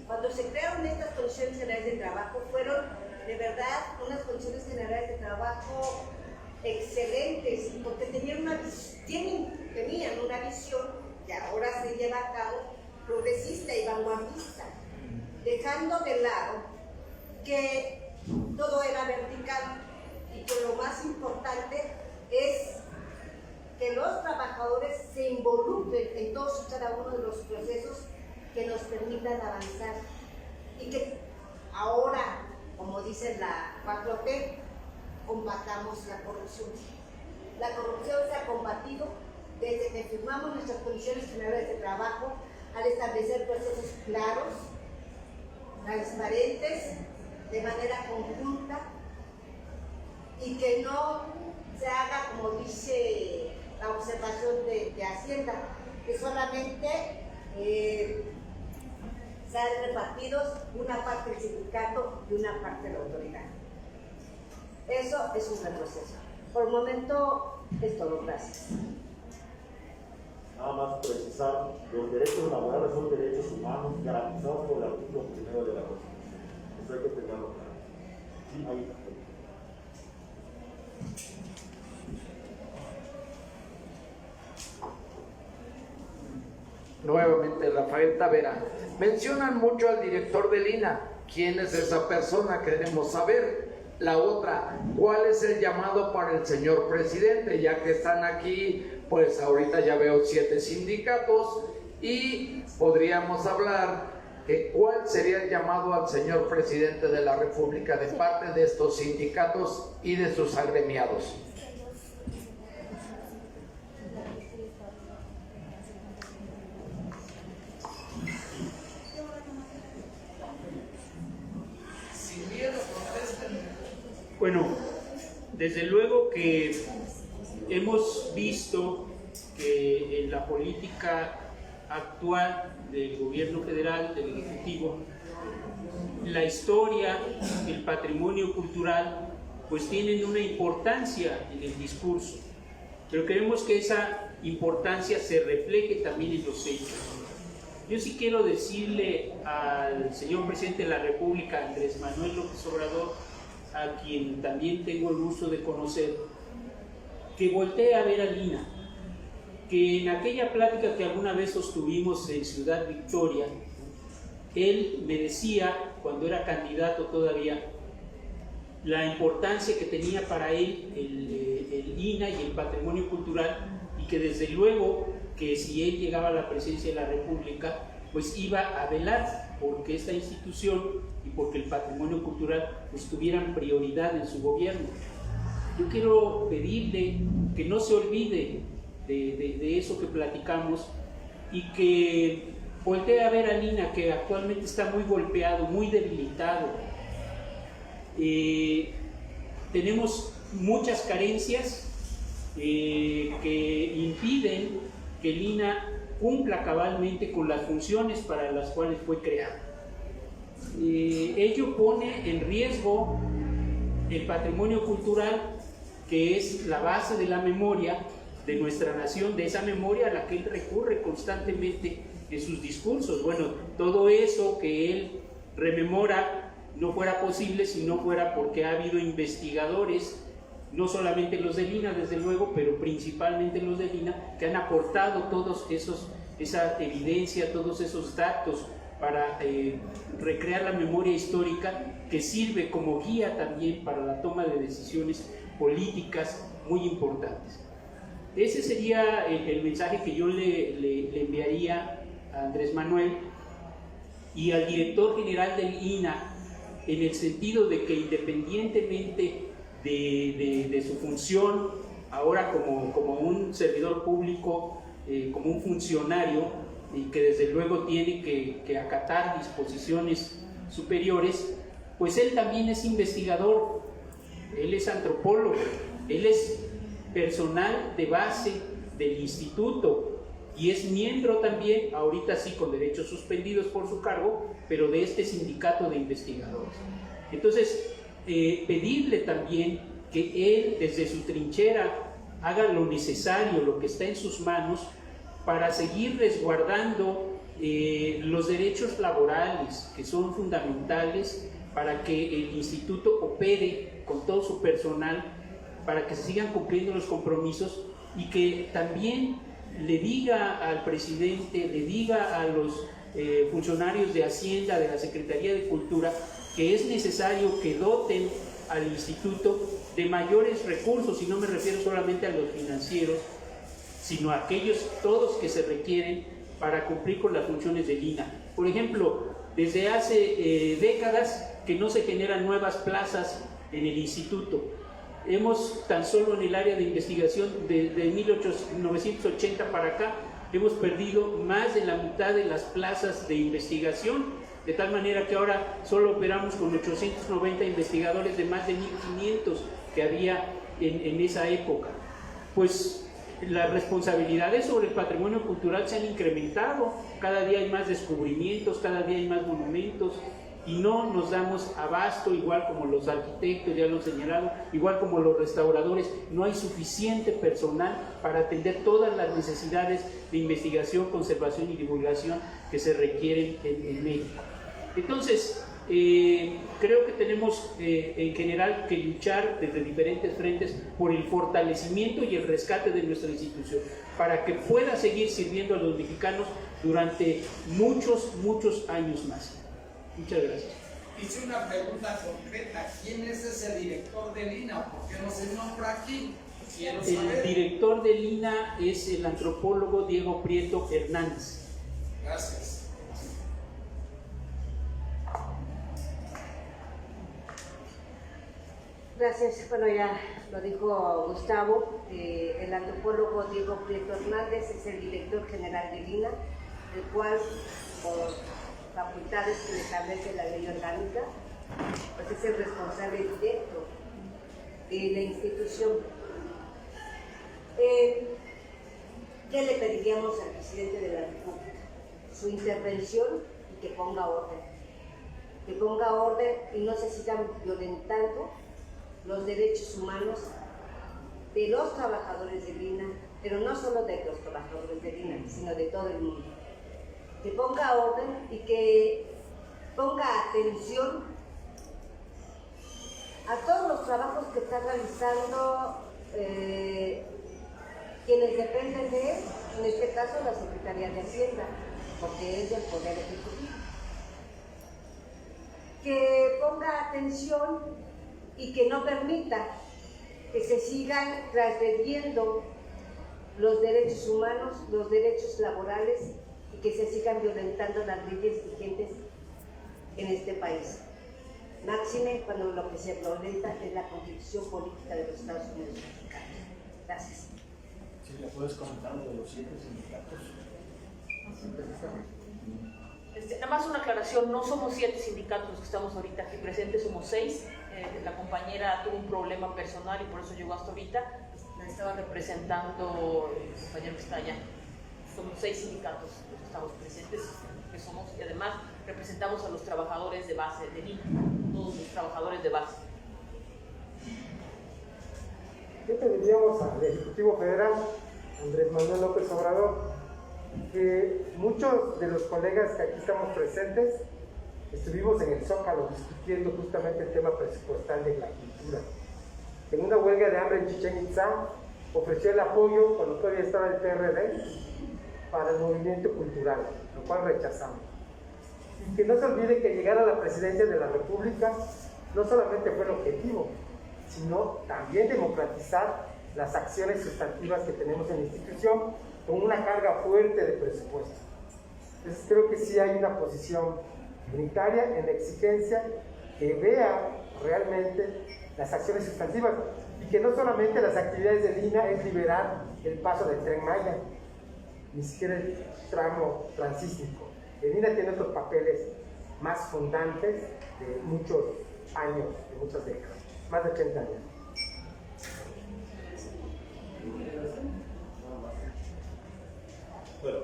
Cuando se crearon estas condiciones generales de trabajo, fueron de verdad unas condiciones generales de trabajo excelentes, porque tenían una visión que ahora se lleva a cabo progresista y vanguardista, dejando de lado que todo era vertical y que lo más importante es que los trabajadores se involucren en todos y cada uno de los procesos que nos permitan avanzar y que ahora, como dice la 4T, combatamos la corrupción. La corrupción se ha combatido desde que firmamos nuestras condiciones generales de trabajo al establecer procesos claros, transparentes, de manera conjunta y que no se haga como dice la observación de Hacienda, que solamente sean repartidos una parte del sindicato y una parte de la autoridad. Eso es un retroceso. Por el momento es todo. Gracias. Nada más precisar, los derechos laborales son derechos humanos garantizados por el artículo 1 de la Constitución. Eso hay que tenerlo claro. Sí, ahí. Nuevamente Rafael Tavera. Mencionan mucho al director del INAH. ¿Quién es esa persona? Queremos saber. La otra, ¿cuál es el llamado para el señor presidente? Ya que están aquí, pues ahorita ya veo 7 sindicatos y podríamos hablar de cuál sería el llamado al señor presidente de la República de parte de estos sindicatos y de sus agremiados. Bueno, desde luego que hemos visto que en la política actual del gobierno federal, del Ejecutivo, la historia, el patrimonio cultural, pues tienen una importancia en el discurso, pero queremos que esa importancia se refleje también en los hechos. Yo sí quiero decirle al señor presidente de la República, Andrés Manuel López Obrador, a quien también tengo el gusto de conocer, que voltee a ver al INAH, que en aquella plática que alguna vez sostuvimos en Ciudad Victoria, él me decía, cuando era candidato todavía, la importancia que tenía para él el INAH y el patrimonio cultural, y que desde luego que si él llegaba a la presidencia de la República, pues iba a velar porque esta institución y porque el patrimonio cultural pues tuvieran prioridad en su gobierno. Yo quiero pedirle que no se olvide de eso que platicamos y que voltee a ver a INAH, que actualmente está muy golpeado, muy debilitado. Tenemos muchas carencias que impiden que el INAH cumpla cabalmente con las funciones para las cuales fue creado. Ello pone en riesgo el patrimonio cultural, que es la base de la memoria, de nuestra nación, de esa memoria a la que él recurre constantemente en sus discursos. Bueno, todo eso que él rememora no fuera posible si no fuera porque ha habido investigadores, no solamente los del INAH, desde luego, pero principalmente los del INAH, que han aportado esa evidencia, todos esos datos para recrear la memoria histórica, que sirve como guía también para la toma de decisiones políticas muy importantes. Ese sería el mensaje que yo le enviaría a Andrés Manuel y al director general del INAH, en el sentido de que independientemente de su función ahora como un servidor público, como un funcionario, y que desde luego tiene que acatar disposiciones superiores, pues él también es investigador, él es antropólogo, él es personal de base del instituto y es miembro también, ahorita sí con derechos suspendidos por su cargo, pero de este sindicato de investigadores. Entonces, pedirle también que él desde su trinchera haga lo necesario, lo que está en sus manos, para seguir resguardando los derechos laborales, que son fundamentales para que el instituto opere con todo su personal, para que se sigan cumpliendo los compromisos, y que también le diga al presidente, le diga a los funcionarios de Hacienda, de la Secretaría de Cultura, que es necesario que doten al instituto de mayores recursos, y no me refiero solamente a los financieros, sino a aquellos todos que se requieren para cumplir con las funciones del INAH. Por ejemplo, desde hace décadas que no se generan nuevas plazas en el instituto. Hemos, tan solo en el área de investigación, de 1980 para acá, hemos perdido más de la mitad de las plazas de investigación, de tal manera que ahora solo operamos con 890 investigadores de más de 1.500 que había en esa época. Pues las responsabilidades sobre el patrimonio cultural se han incrementado, cada día hay más descubrimientos, cada día hay más monumentos, y no nos damos abasto, igual como los arquitectos, ya lo han señalado, igual como los restauradores, no hay suficiente personal para atender todas las necesidades de investigación, conservación y divulgación que se requieren en México. Entonces, creo que tenemos en general que luchar desde diferentes frentes por el fortalecimiento y el rescate de nuestra institución, para que pueda seguir sirviendo a los mexicanos durante muchos años más. Muchas gracias. Hice una pregunta concreta. ¿Quién es ese director del INAH? ¿Por qué no se nombra aquí? Quiero saber. El director del INAH es el antropólogo Diego Prieto Hernández. Gracias. Gracias. Bueno, ya lo dijo Gustavo, el antropólogo Diego Prieto Hernández es el director general del INAH, el cual, por facultades que le establece la ley orgánica, pues es el responsable directo de la institución. ¿Qué le pediríamos al presidente de la República? Su intervención y que ponga orden. Que ponga orden y no se sigan violentando los derechos humanos de los trabajadores del INAH, pero no solo de los trabajadores del INAH, sino de todo el mundo. Que ponga orden y que ponga atención a todos los trabajos que está realizando quienes dependen de él, en este caso la Secretaría de Hacienda, porque es del Poder Ejecutivo. Que ponga atención y que no permita que se sigan transgrediendo los derechos humanos, los derechos laborales, y que se sigan violentando las leyes vigentes en este país. Máxime cuando lo que se violenta es la Constitución política de los Estados Unidos mexicanos. Gracias. ¿Sí le puedes comentar de los 7 sindicatos? Nada más una aclaración, no somos 7 sindicatos los que estamos ahorita aquí presentes, somos 6. La compañera tuvo un problema personal y por eso llegó hasta ahorita. La estaba representando el compañero que está allá. Somos 6 sindicatos los que estamos presentes, que somos, y además representamos a los trabajadores de base del INAH, todos los trabajadores de base. ¿Qué pediríamos al Ejecutivo Federal? Andrés Manuel López Obrador, que muchos de los colegas que aquí estamos presentes estuvimos en el Zócalo discutiendo justamente el tema presupuestal de la cultura. En una huelga de hambre en Chichén Itzá ofreció el apoyo, cuando todavía estaba el PRD, para el movimiento cultural, lo cual rechazamos. Y que no se olvide que llegar a la presidencia de la República no solamente fue el objetivo, sino también democratizar las acciones sustantivas que tenemos en la institución con una carga fuerte de presupuesto. Entonces creo que sí hay una posición unitaria en la exigencia que vea realmente las acciones sustantivas y que no solamente las actividades del INAH es liberar el paso del Tren Maya, ni siquiera el tramo transísmico. El INAH tiene otros papeles más fundantes de muchos años, de muchas décadas, más de 80 años. Bueno,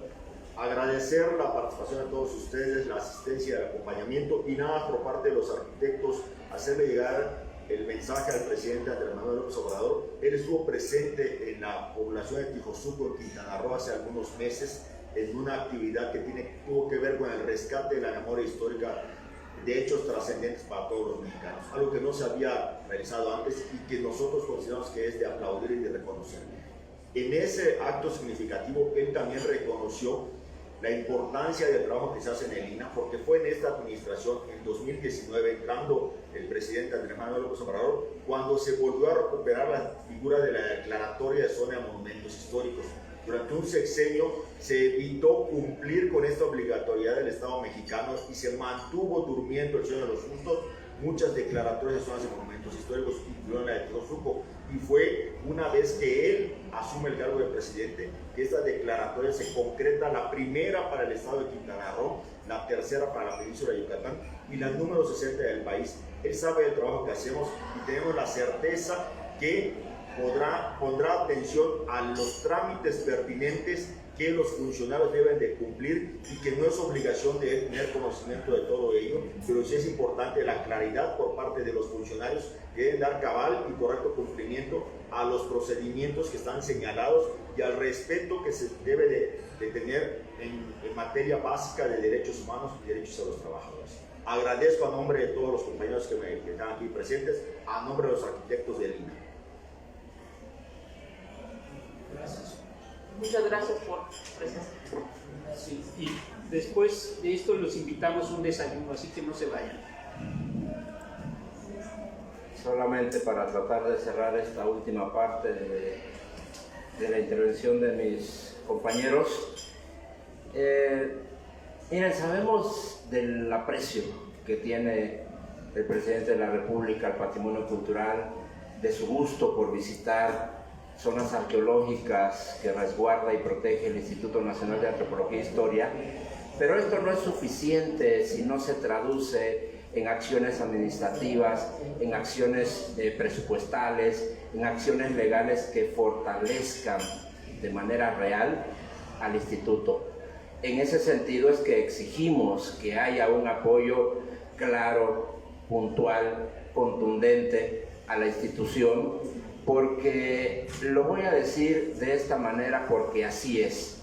agradecer la participación de todos ustedes, la asistencia, el acompañamiento y nada por parte de los arquitectos, hacerle llegar el mensaje al presidente Andrés Manuel López Obrador. Él estuvo presente en la población de Tijosuco, en Quintana Roo, hace algunos meses, en una actividad que tuvo que ver con el rescate de la memoria histórica de hechos trascendentes para todos los mexicanos, algo que no se había realizado antes y que nosotros consideramos que es de aplaudir y de reconocer. En ese acto significativo, él también reconoció la importancia del trabajo que se hace en el INAH, porque fue en esta administración, en 2019, entrando el presidente Andrés Manuel López Obrador, cuando se volvió a recuperar la figura de la declaratoria de zona de monumentos históricos. Durante un sexenio se evitó cumplir con esta obligatoriedad del Estado mexicano y se mantuvo durmiendo el sueño de los justos muchas declaratorias de zonas de monumentos históricos, incluyendo la de Tijosuco. Y fue una vez que él asume el cargo de presidente que esta declaratoria se concreta, la primera para el estado de Quintana Roo, la tercera para la península de Yucatán y la número 60 del país. Él sabe el trabajo que hacemos y tenemos la certeza que pondrá atención a los trámites pertinentes que los funcionarios deben de cumplir y que no es obligación de tener conocimiento de todo ello, pero sí es importante la claridad por parte de los funcionarios que deben dar cabal y correcto cumplimiento a los procedimientos que están señalados y al respeto que se debe de tener en materia básica de derechos humanos y derechos a los trabajadores. Agradezco a nombre de todos los compañeros que están aquí presentes, a nombre de los arquitectos del INAH. Gracias. Muchas gracias por presencia. Sí, y después de esto los invitamos a un desayuno, así que no se vayan. Solamente para tratar de cerrar esta última parte de la intervención de mis compañeros. Miren, sabemos del aprecio que tiene el presidente de la República al patrimonio cultural, de su gusto por visitar zonas arqueológicas que resguarda y protege el Instituto Nacional de Antropología e Historia, pero esto no es suficiente si no se traduce en acciones administrativas, en acciones presupuestales, en acciones legales que fortalezcan de manera real al instituto. En ese sentido es que exigimos que haya un apoyo claro, puntual, contundente a la institución, porque lo voy a decir de esta manera porque así es.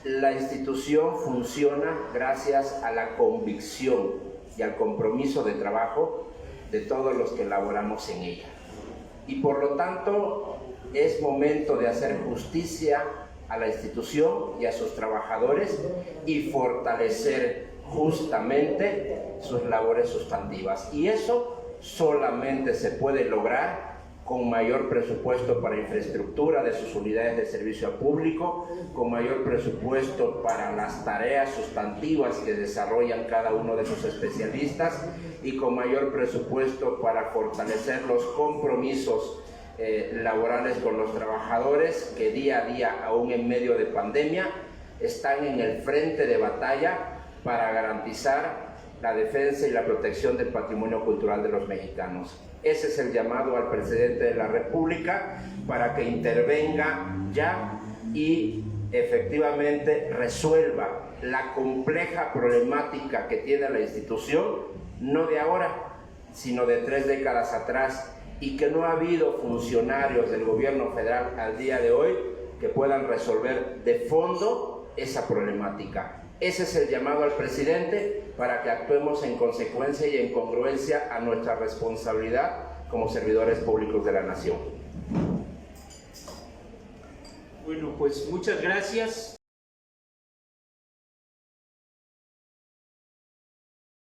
La institución funciona gracias a la convicción y al compromiso de trabajo de todos los que laboramos en ella. Y por lo tanto es momento de hacer justicia a la institución y a sus trabajadores y fortalecer justamente sus labores sustantivas. Y eso solamente se puede lograr con mayor presupuesto para infraestructura de sus unidades de servicio al público, con mayor presupuesto para las tareas sustantivas que desarrollan cada uno de sus especialistas y con mayor presupuesto para fortalecer los compromisos laborales con los trabajadores que día a día, aún en medio de pandemia, están en el frente de batalla para garantizar la defensa y la protección del patrimonio cultural de los mexicanos. Ese es el llamado al presidente de la República para que intervenga ya y efectivamente resuelva la compleja problemática que tiene la institución, no de ahora, sino de 3 décadas atrás, y que no ha habido funcionarios del gobierno federal al día de hoy que puedan resolver de fondo esa problemática. Ese es el llamado al presidente para que actuemos en consecuencia y en congruencia a nuestra responsabilidad como servidores públicos de la nación. Bueno, pues muchas gracias.